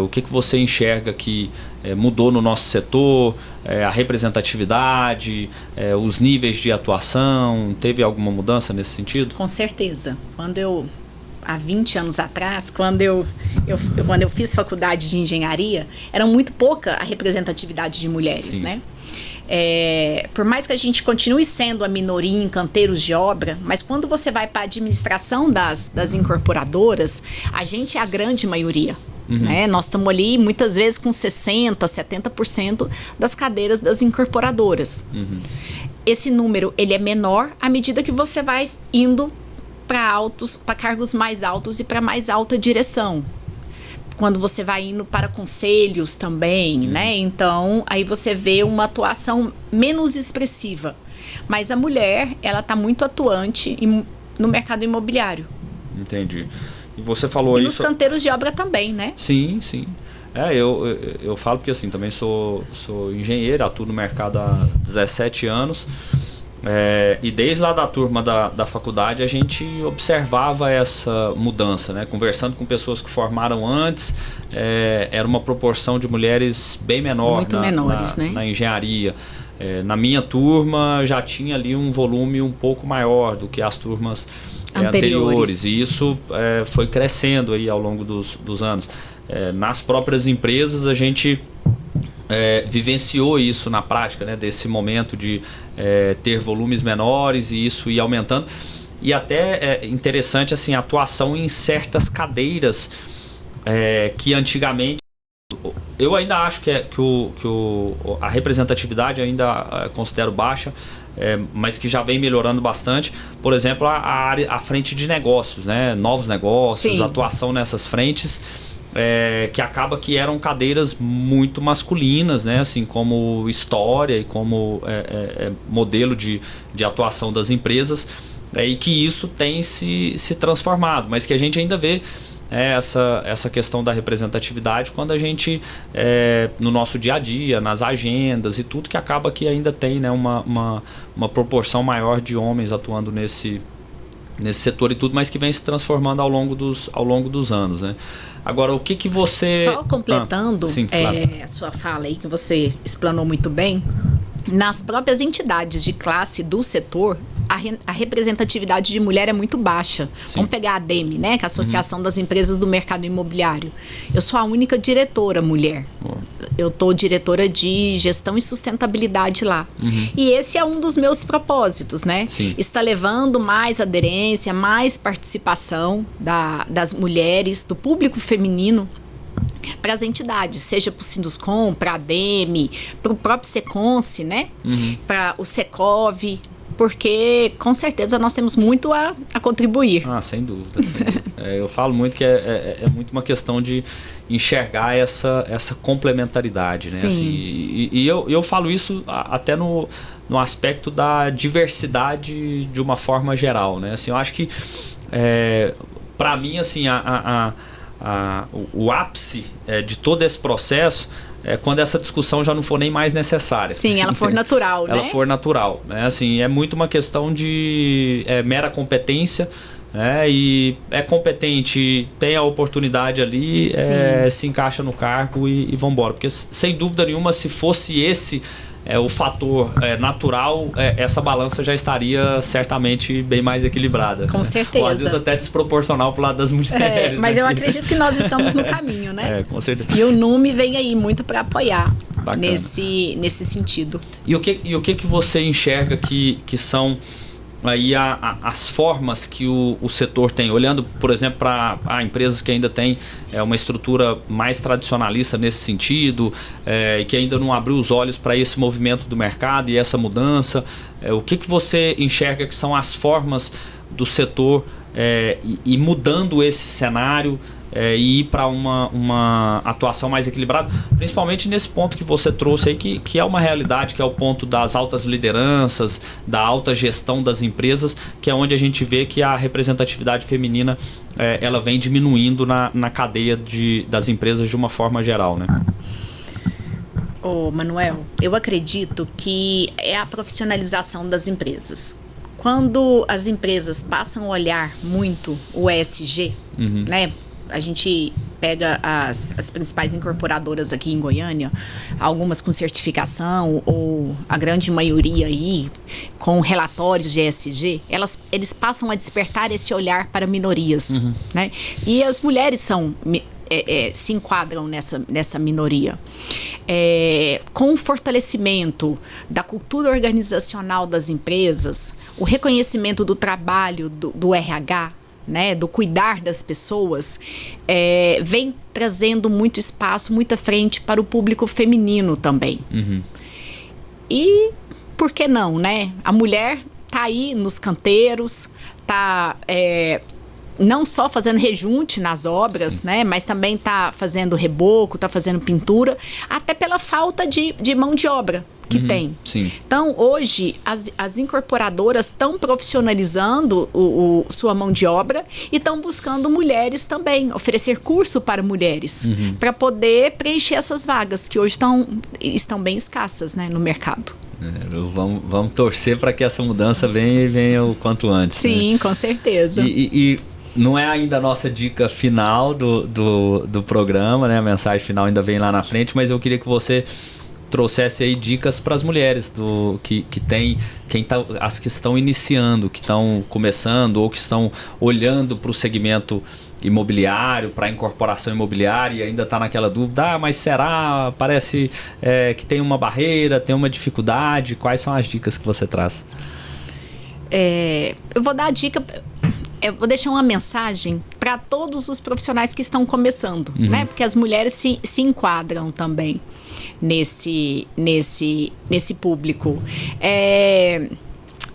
o que você enxerga que mudou no nosso setor, a representatividade, os níveis de atuação, teve alguma mudança nesse sentido? Com certeza. Há 20 anos atrás, quando eu fiz faculdade de engenharia, era muito pouca a representatividade de mulheres, Sim. né? Por mais que a gente continue sendo a minoria em canteiros de obra, mas quando você vai para a administração das incorporadoras, a gente é a grande maioria. Né? Nós estamos ali muitas vezes com 60%, 70% das cadeiras das incorporadoras. Esse número ele é menor à medida que você vai indo para cargos mais altos e para mais alta direção. Quando você vai indo para conselhos também, né? Então, aí você vê uma atuação menos expressiva. Mas a mulher, ela está muito atuante no mercado imobiliário. Entendi. E você falou isso... E nos canteiros de obra também, né? Sim, sim. Eu falo porque assim, também sou engenheiro, atuo no mercado há 17 anos. E desde lá da turma da faculdade a gente observava essa mudança, né? Conversando com pessoas que formaram antes, era uma proporção de mulheres bem menor. Muito menores, né? Na engenharia. Na minha turma já tinha ali um volume um pouco maior do que as turmas anteriores. E isso foi crescendo aí ao longo dos anos. Nas próprias empresas a gente vivenciou isso na prática, né? Desse momento de ter volumes menores e isso ir aumentando. E até é interessante assim, a atuação em certas cadeiras que antigamente... Eu ainda acho que a representatividade ainda considero baixa, mas que já vem melhorando bastante. Por exemplo, a frente de negócios, né? Novos negócios, sim, atuação nessas frentes, que acaba que eram cadeiras muito masculinas, né? Assim como história e como modelo de atuação das empresas, e que isso tem se transformado, mas que a gente ainda vê essa questão da representatividade quando a gente, no nosso dia a dia, nas agendas e tudo, que acaba que ainda tem, né, uma proporção maior de homens atuando nesse setor e tudo, mas que vem se transformando ao longo dos anos, né? Agora, o que você... Só completando sim, claro, a sua fala aí, que você explanou muito bem, nas próprias entidades de classe do setor, a representatividade de mulher é muito baixa. Sim. Vamos pegar a ADEME, né, que é a Associação das Empresas do Mercado Imobiliário. Eu sou a única diretora mulher. Eu estou diretora de gestão e sustentabilidade lá. E esse é um dos meus propósitos, né? Sim. Está levando mais aderência, mais participação das mulheres, do público feminino para as entidades, seja para o Sinduscom, para a ADEME, para o próprio Seconce, né? Para o Secov, porque com certeza nós temos muito a contribuir. Sem dúvida. Eu falo muito que é muito uma questão de enxergar essa complementaridade, né? Assim, e eu falo isso até no aspecto da diversidade de uma forma geral, né? Assim, eu acho que para mim, assim, o ápice de todo esse processo quando essa discussão já não for nem mais necessária. Sim, ela for natural, né? Ela for natural, né? Assim, é muito uma questão de mera competência, e é competente, tem a oportunidade ali, se encaixa no cargo e vambora. Porque, sem dúvida nenhuma, se fosse esse o fator natural, essa balança já estaria certamente bem mais equilibrada. Com certeza. Ou às vezes até desproporcional pro lado das mulheres. Mas eu acredito que nós estamos no caminho, né? Com certeza. E o NUME vem aí muito para apoiar nesse sentido. E o que você enxerga que são aí as formas que o setor tem, olhando, por exemplo, para empresas que ainda têm uma estrutura mais tradicionalista nesse sentido, e que ainda não abriu os olhos para esse movimento do mercado e essa mudança, o que você enxerga que são as formas do setor e mudando esse cenário e ir para uma atuação mais equilibrada, principalmente nesse ponto que você trouxe aí, que é uma realidade, que é o ponto das altas lideranças, da alta gestão das empresas, que é onde a gente vê que a representatividade feminina ela vem diminuindo na cadeia das empresas de uma forma geral, né? Manuel, eu acredito que é a profissionalização das empresas. Quando as empresas passam a olhar muito o ESG, né? A gente pega as principais incorporadoras aqui em Goiânia, algumas com certificação, ou a grande maioria aí com relatórios de ESG, eles passam a despertar esse olhar para minorias, né? E as mulheres se enquadram nessa minoria. Com o fortalecimento da cultura organizacional das empresas, o reconhecimento do trabalho do RH, né, do cuidar das pessoas, vem trazendo muito espaço, muita frente para o público feminino também. E por que não, né? A mulher tá aí nos canteiros, tá não só fazendo rejunte nas obras, né, mas também tá fazendo reboco, tá fazendo pintura, até pela falta de mão de obra que tem. Sim. Então, hoje, as incorporadoras estão profissionalizando sua mão de obra e estão buscando mulheres também, oferecer curso para mulheres, para poder preencher essas vagas que hoje estão bem escassas, né, no mercado. Vamos torcer para que essa mudança venha o quanto antes. Sim, né? Com certeza. E não é ainda a nossa dica final do programa, né? A mensagem final ainda vem lá na frente, mas eu queria que você trouxesse aí dicas para as mulheres as que estão iniciando, que estão começando ou que estão olhando para o segmento imobiliário, para a incorporação imobiliária e ainda está naquela dúvida, mas será? Parece que tem uma barreira, tem uma dificuldade. Quais são as dicas que você traz? Eu vou dar a dica, eu vou deixar uma mensagem para todos os profissionais que estão começando, né? Porque as mulheres se enquadram também nesse público.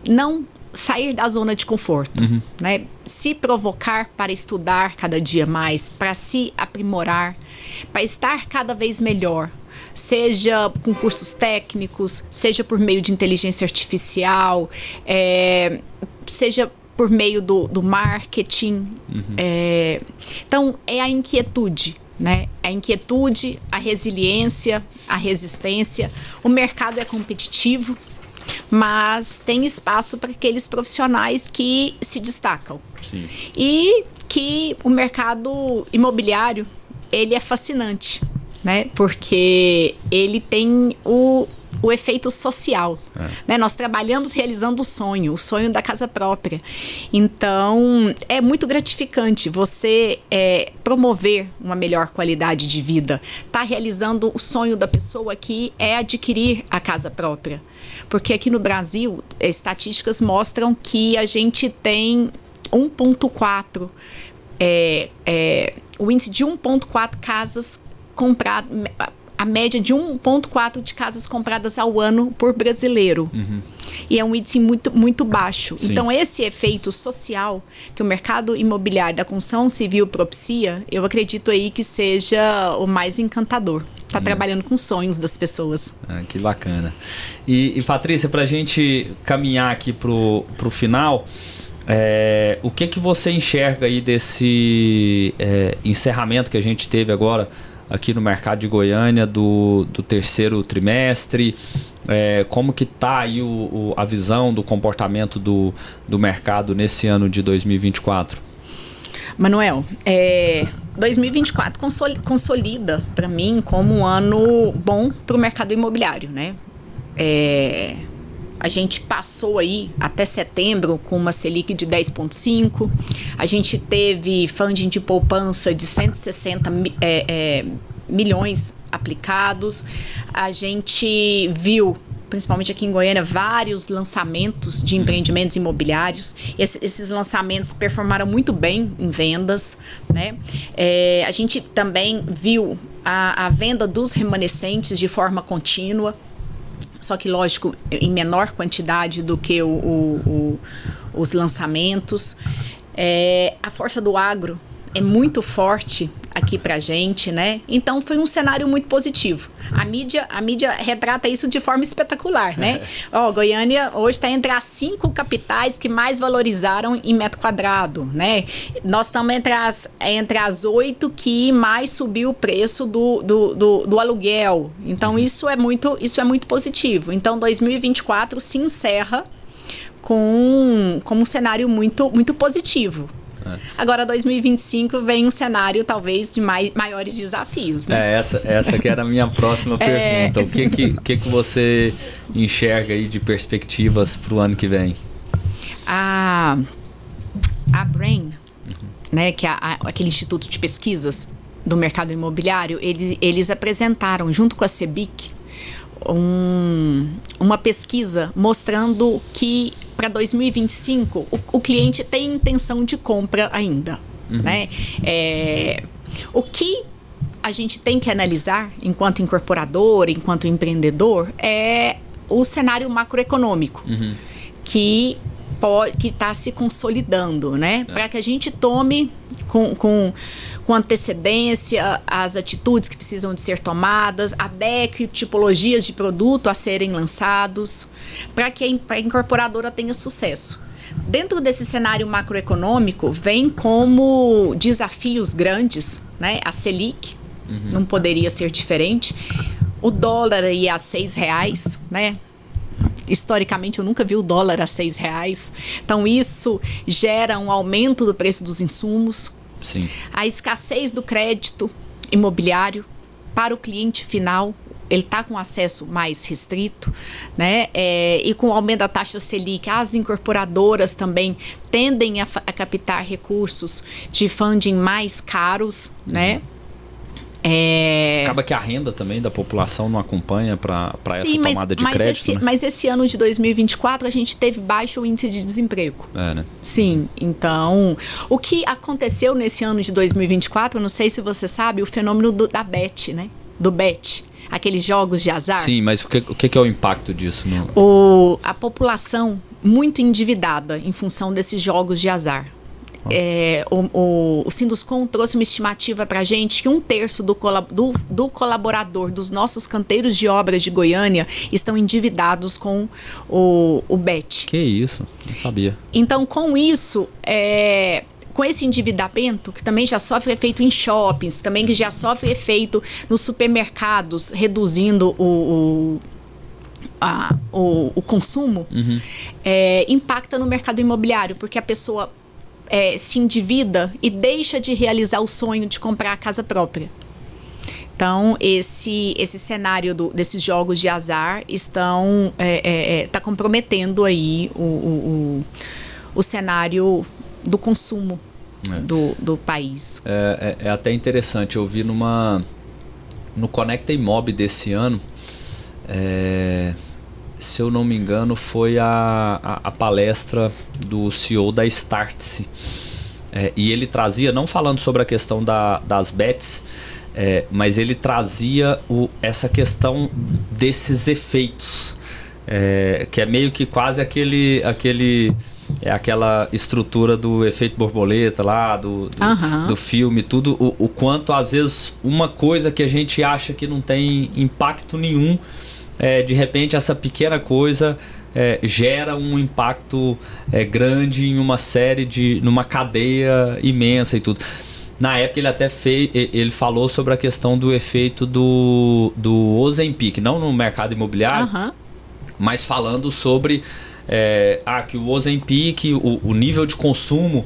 Não sair da zona de conforto, né? Se provocar para estudar cada dia mais, para se aprimorar, para estar cada vez melhor, seja com cursos técnicos, seja por meio de inteligência artificial, seja por meio do marketing. Então, é a inquietude, né? A inquietude, a resiliência, a resistência. O mercado é competitivo, mas tem espaço para aqueles profissionais que se destacam. Sim. E que o mercado imobiliário, ele é fascinante, né? Porque ele tem o efeito social, né? Nós trabalhamos realizando o sonho da casa própria. Então, é muito gratificante você promover uma melhor qualidade de vida. Tá realizando o sonho da pessoa que é adquirir a casa própria. Porque aqui no Brasil, estatísticas mostram que a gente tem 1,4, o índice de 1,4 casas compradas, a média de 1,4 de casas compradas ao ano por brasileiro. E é um índice muito, muito baixo. Sim. Então, esse efeito social que o mercado imobiliário da construção civil propicia, eu acredito aí que seja o mais encantador. Está trabalhando com sonhos das pessoas. Que bacana. E Patrícia, para a gente caminhar aqui pro final, o que você enxerga aí desse encerramento que a gente teve agora aqui no mercado de Goiânia do terceiro trimestre? Como que está aí a visão do comportamento do mercado nesse ano de 2024? Manuel, 2024 consolida para mim como um ano bom para o mercado imobiliário, né? A gente passou aí até setembro com uma Selic de 10,5%. A gente teve funding de poupança de 160 milhões aplicados. A gente viu, principalmente aqui em Goiânia, vários lançamentos de empreendimentos imobiliários. Esses lançamentos performaram muito bem em vendas, né? A gente também viu a venda dos remanescentes de forma contínua, só que, lógico, em menor quantidade do que os lançamentos. A força do agro é muito forte aqui pra gente, né? Então foi um cenário muito positivo. A mídia retrata isso de forma espetacular, né? Goiânia hoje está entre as 5 capitais que mais valorizaram em metro quadrado, né? Nós estamos entre as 8 que mais subiu o preço do aluguel. Então isso é muito positivo. Então 2024 se encerra com um cenário muito, muito positivo. Agora, 2025 vem um cenário, talvez, de maiores desafios, né? Essa que era a minha próxima pergunta. O que você enxerga aí de perspectivas para o ano que vem? A Brain, né, que é aquele instituto de pesquisas do mercado imobiliário, eles apresentaram, junto com a CEBIC, uma pesquisa mostrando que para 2025 o cliente tem intenção de compra ainda, né? O que a gente tem que analisar enquanto incorporador, enquanto empreendedor, é o cenário macroeconômico que está se consolidando, né? Para que a gente tome com antecedência as atitudes que precisam de ser tomadas, adeque tipologias de produto a serem lançados, para que a incorporadora tenha sucesso. Dentro desse cenário macroeconômico, vem como desafios grandes, né? A Selic, não poderia ser diferente. O dólar aí a R$6, né? Historicamente, eu nunca vi o dólar a R$6. Então, isso gera um aumento do preço dos insumos. Sim. A escassez do crédito imobiliário para o cliente final. ele está com acesso mais restrito, né? E com o aumento da taxa Selic, as incorporadoras também tendem a captar recursos de funding mais caros, né? Acaba que a renda também da população não acompanha para essa tomada de crédito. Mas esse ano de 2024 a gente teve baixo índice de desemprego. Né? Sim, então o que aconteceu nesse ano de 2024, não sei se você sabe, o fenômeno da bet, né? Do bet, aqueles jogos de azar. Sim, mas o que é o impacto disso? A população muito endividada em função desses jogos de azar. O Sinduscom trouxe uma estimativa para a gente que 1/3 do colaborador dos nossos canteiros de obra de Goiânia estão endividados com o BET. Que isso? Não sabia. Então, com isso, com esse endividamento, que também já sofre efeito em shoppings, também que já sofre efeito nos supermercados, reduzindo o consumo, impacta no mercado imobiliário, porque a pessoa se endivida e deixa de realizar o sonho de comprar a casa própria. Então, esse cenário desses jogos de azar está comprometendo aí o cenário do consumo do país. É até interessante, eu vi no Conecta Imob desse ano, se eu não me engano, foi a palestra do CEO da Startse. E ele trazia, não falando sobre a questão das bets, mas ele trazia essa questão desses efeitos, que é meio que quase aquela estrutura do efeito borboleta lá, do filme, tudo, o quanto às vezes uma coisa que a gente acha que não tem impacto nenhum, de repente essa pequena coisa gera um impacto grande em uma série numa cadeia imensa e tudo. Na época ele até ele falou sobre a questão do efeito do Ozempic, não no mercado imobiliário, mas falando sobre que o Ozempic, o nível de consumo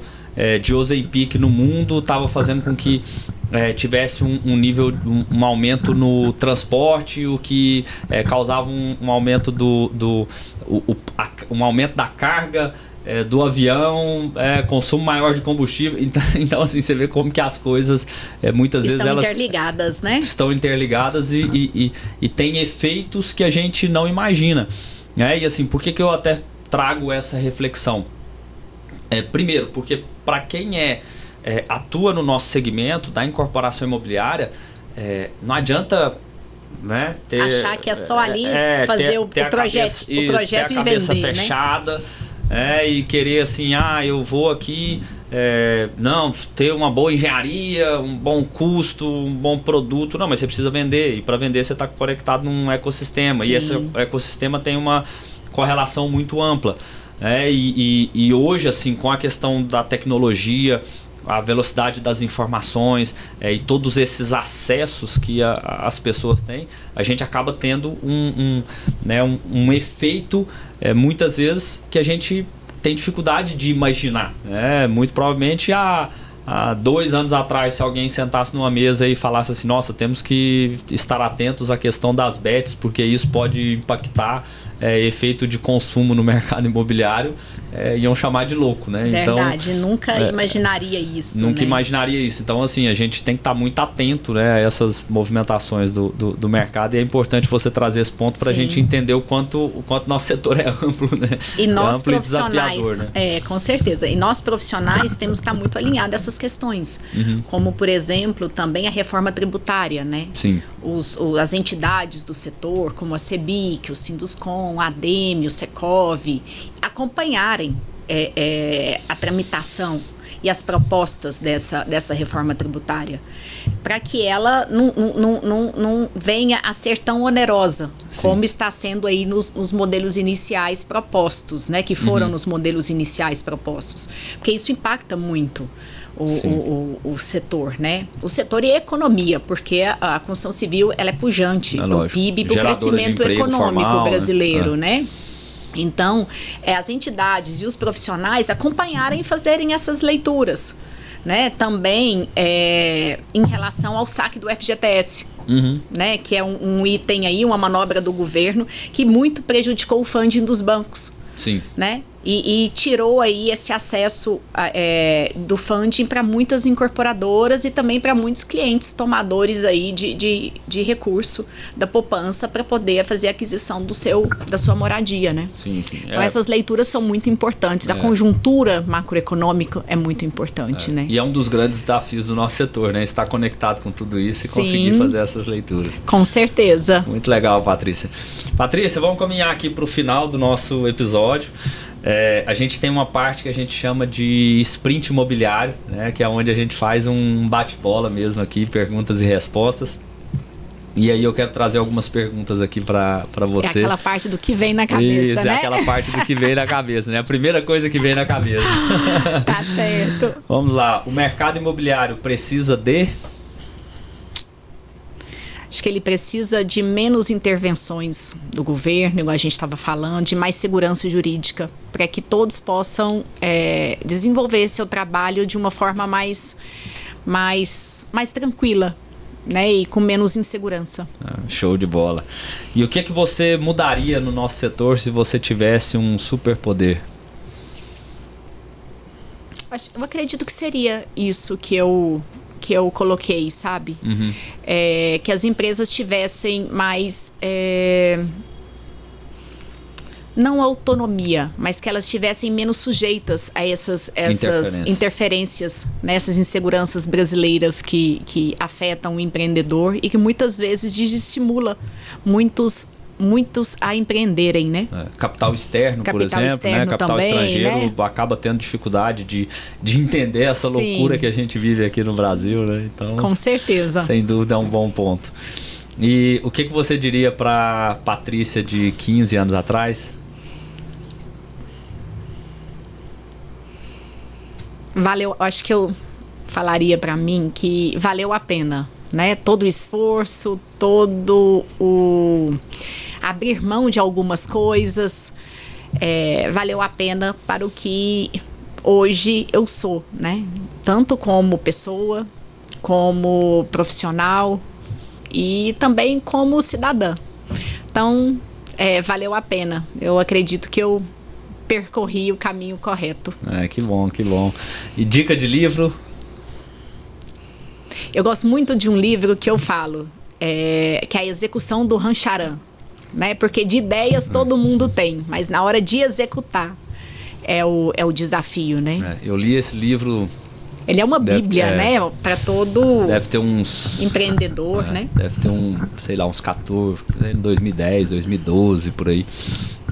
de Ozempic no mundo estava fazendo com que tivesse um aumento no transporte, o que causava um aumento um aumento da carga do avião, consumo maior de combustível. Então assim, você vê como que as coisas muitas vezes elas interligadas, né? Estão interligadas e tem efeitos que a gente não imagina. E assim, por que eu até trago essa reflexão? Primeiro, porque para quem atua no nosso segmento da incorporação imobiliária, não adianta, né, achar que é só ali fazer o projeto ter a cabeça vender, fechada, e querer assim, eu vou aqui não ter uma boa engenharia, um bom custo, um bom produto. Não, mas você precisa vender, e para vender você está conectado num ecossistema. Sim. E esse ecossistema tem uma correlação muito ampla. E hoje, assim, com a questão da tecnologia, a velocidade das informações e todos esses acessos que as pessoas têm, a gente acaba tendo um efeito, muitas vezes, que a gente tem dificuldade de imaginar. Muito provavelmente há 2 anos atrás, se alguém sentasse numa mesa e falasse assim, nossa, temos que estar atentos à questão das bets, porque isso pode impactar efeito de consumo no mercado imobiliário, iam chamar de louco, né? Verdade, então, nunca imaginaria isso. Nunca imaginaria isso. Então, assim, a gente tem que estar muito atento, né, a essas movimentações do mercado, e é importante você trazer esse ponto para a gente entender o quanto nosso setor é amplo, né? E nós amplo profissionais, e desafiador, né? Com certeza. E nós profissionais temos que estar muito alinhados a essas questões. Como, por exemplo, também a reforma tributária, né? Sim. As entidades do setor, como a CEBIC, o Sinduscom, a ADEME, o Secov, acompanharem a tramitação e as propostas dessa reforma tributária, para que ela não venha a ser tão onerosa. Sim. Como está sendo aí nos modelos iniciais propostos, né? Que foram nos modelos iniciais propostos. Porque isso impacta muito o setor, né? O setor e a economia, porque a construção civil ela é pujante do PIB para o crescimento econômico brasileiro, né? Então, as entidades e os profissionais acompanharem e fazerem essas leituras, né? Também em relação ao saque do FGTS. né? Que é um item aí, uma manobra do governo que muito prejudicou o funding dos bancos. Sim. Né? E tirou aí esse acesso do funding para muitas incorporadoras e também para muitos clientes tomadores aí de recurso da poupança para poder fazer a aquisição da sua moradia, né? Sim, sim. Então essas leituras são muito importantes. A conjuntura macroeconômica é muito importante, né? E é um dos grandes desafios do nosso setor, né? Estar conectado com tudo isso e conseguir fazer essas leituras. Com certeza. Muito legal, Patrícia. Patrícia, vamos caminhar aqui para o final do nosso episódio. A gente tem uma parte que a gente chama de sprint imobiliário, né, que é onde a gente faz um bate-bola mesmo aqui, perguntas e respostas. E aí eu quero trazer algumas perguntas aqui para você. É aquela parte do que vem na cabeça, isso, né? É aquela parte do que vem na cabeça, né? A primeira coisa que vem na cabeça. Tá certo. Vamos lá. O mercado imobiliário precisa de... Acho que ele precisa de menos intervenções do governo, igual a gente estava falando, de mais segurança jurídica, para que todos possam desenvolver seu trabalho de uma forma mais tranquila, né, e com menos insegurança. Show de bola. E o que você mudaria no nosso setor se você tivesse um superpoder? Eu acredito que seria isso que eu coloquei, sabe? Que as empresas tivessem mais... não autonomia, mas que elas estivessem menos sujeitas a essas interferências, né? Essas inseguranças brasileiras que afetam o empreendedor e que muitas vezes desestimula muitos a empreenderem, né? Capital externo, por exemplo, né? Capital também, estrangeiro, né? Acaba tendo dificuldade de entender essa loucura que a gente vive aqui no Brasil, né? Então, com certeza. Sem dúvida é um bom ponto. E o que você diria para Patrícia de 15 anos atrás? Acho que eu falaria para mim que valeu a pena, né? Todo o esforço, todo o abrir mão de algumas coisas, valeu a pena para o que hoje eu sou, né? Tanto como pessoa, como profissional e também como cidadã. Então, valeu a pena. Eu acredito que eu percorri o caminho correto. Que bom, que bom. E dica de livro? Eu gosto muito de um livro que eu falo, que é a execução do Rancharan, né? Porque de ideias todo mundo tem, mas na hora de executar é o desafio, né? Eu li esse livro... Ele é uma bíblia, né? Para todo deve ter uns empreendedor, né? Deve ter uns 14, 2010, 2012, por aí.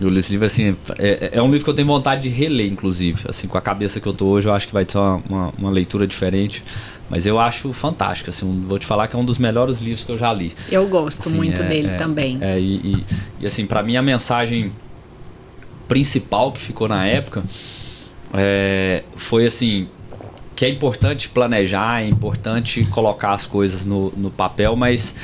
Eu li esse livro, assim, é um livro que eu tenho vontade de reler, inclusive. Assim, com a cabeça que eu tô hoje, eu acho que vai ser uma leitura diferente. Mas eu acho fantástico, assim, vou te falar que é um dos melhores livros que eu já li. Eu gosto assim, muito dele também. E assim, para mim a mensagem principal que ficou na época foi assim... que é importante planejar, é importante colocar as coisas no papel, mas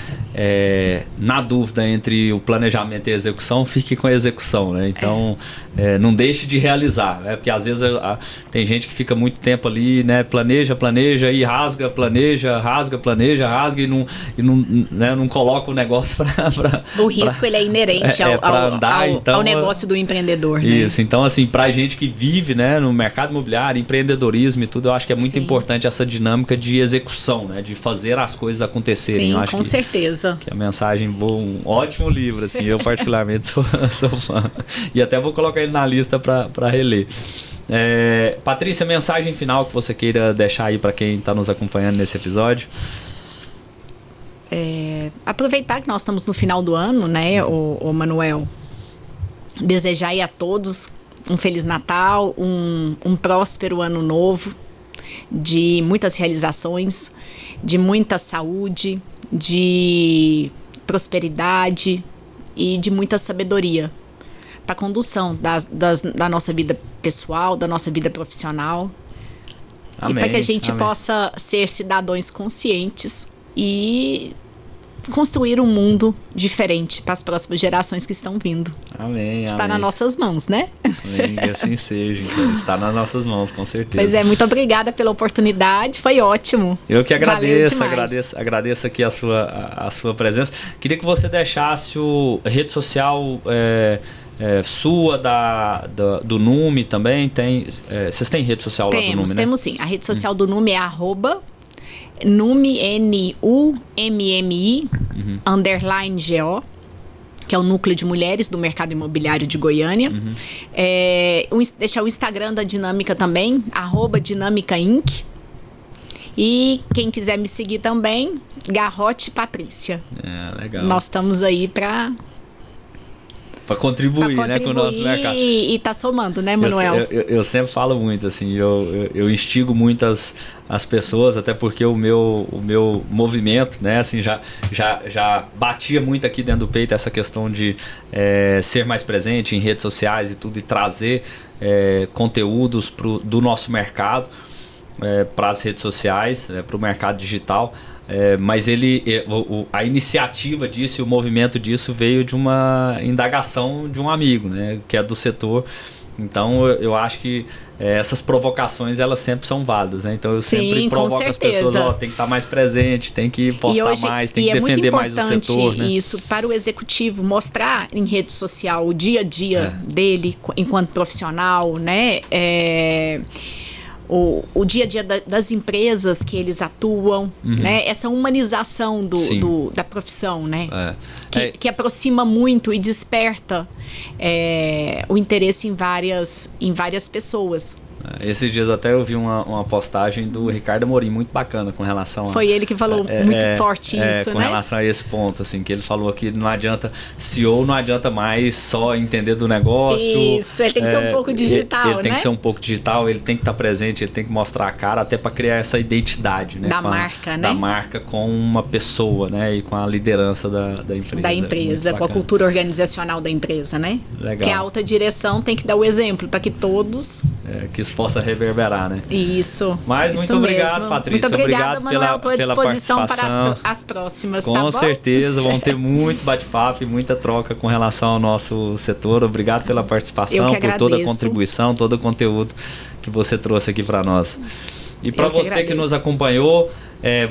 na dúvida entre o planejamento e a execução, fique com a execução, né? Então, não deixe de realizar, né? Porque às vezes tem gente que fica muito tempo ali, né? Planeja e rasga, rasga e não coloca o negócio para... O risco ele é inerente ao negócio do empreendedor, né? Isso, então assim, pra gente que vive, né, no mercado imobiliário, empreendedorismo e tudo, eu acho que é muito importante essa dinâmica de execução, né? De fazer as coisas acontecerem. Sim, eu acho com certeza. Que a mensagem boa, um ótimo livro, assim, eu particularmente sou fã. E até vou colocar ele na lista para reler. Patrícia, mensagem final que você queira deixar aí para quem está nos acompanhando nesse episódio? Aproveitar que nós estamos no final do ano, né, o Manuel? Desejar aí a todos um Feliz Natal, um próspero ano novo, de muitas realizações, de muita saúde, de prosperidade e de muita sabedoria para a condução da nossa vida pessoal, da nossa vida profissional. Amém, e para que a gente possa ser cidadãos conscientes e construir um mundo diferente para as próximas gerações que estão vindo. Amém. Está amém. nas nossas mãos, né? Amém. Que assim seja. Então. Está nas nossas mãos, com certeza. Pois é, muito obrigada pela oportunidade, foi ótimo. Eu que agradeço, Valeu demais. agradeço aqui a sua presença. Queria que você deixasse a rede social sua, do Nume também. Vocês têm rede social lá do Nume, né? Temos sim. A rede social do Nume é @Nume, NUMMI, _GO, que é o Núcleo de Mulheres do Mercado Imobiliário de Goiânia. Deixar o Instagram da Dinâmica também, @Dinâmica Inc. E quem quiser me seguir também, Garrote Patrícia. Legal. Nós estamos aí para contribuir, né, com o nosso mercado. E tá somando, né, Manuel? Eu sempre falo muito, assim, eu instigo muito as pessoas, até porque o meu movimento, né, assim, já batia muito aqui dentro do peito essa questão de ser mais presente em redes sociais e tudo, e trazer conteúdos do nosso mercado para as redes sociais, para o mercado digital. Mas a iniciativa disso e o movimento disso veio de uma indagação de um amigo, né, que é do setor. Então eu acho que essas provocações elas sempre são válidas, né? Então eu sempre provoco as pessoas, tem que estar mais presente, tem que postar mais, tem que defender mais o setor, né? Isso para o executivo mostrar em rede social o dia a dia dele enquanto profissional, né? O dia a dia das empresas que eles atuam, né? Essa humanização da profissão, né? Que aproxima muito e desperta o interesse em várias pessoas. Esses dias até eu vi uma postagem do Ricardo Amorim muito bacana com relação a... Foi ele que falou muito forte isso, com né? relação a esse ponto, assim, que ele falou que não adianta, CEO não adianta mais só entender do negócio. Isso, ele tem que ser um pouco digital, ele tem que ser um pouco digital, ele tem que estar presente, ele tem que mostrar a cara até para criar essa identidade, né? Da marca, né? Da marca com uma pessoa, né? E com a liderança da empresa. Da empresa, com a cultura organizacional da empresa, né? Legal. Que a alta direção tem que dar o exemplo para que todos... que isso possa reverberar, né? Isso. Mas isso muito obrigado, mesmo. Patrícia. Muito obrigada, Manuel. Estou à disposição participação. para as próximas, com tá bom? certeza, vão ter muito bate-papo e muita troca com relação ao nosso setor. Obrigado pela participação, por toda a contribuição, todo o conteúdo que você trouxe aqui para nós. E para você que nos acompanhou,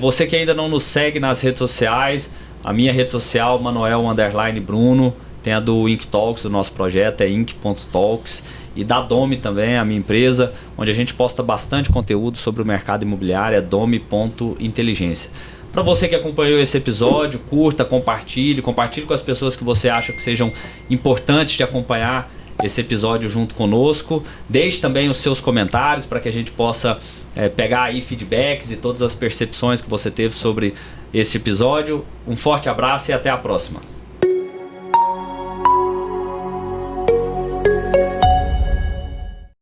você que ainda não nos segue nas redes sociais, a minha rede social, Manuel_Bruno, tem a do Inc Talks, o nosso projeto é inc.talks, e da Domi também, a minha empresa, onde a gente posta bastante conteúdo sobre o mercado imobiliário, é domi.inteligência. Para você que acompanhou esse episódio, curta, compartilhe com as pessoas que você acha que sejam importantes de acompanhar esse episódio junto conosco. Deixe também os seus comentários para que a gente possa pegar aí feedbacks e todas as percepções que você teve sobre esse episódio. Um forte abraço e até a próxima.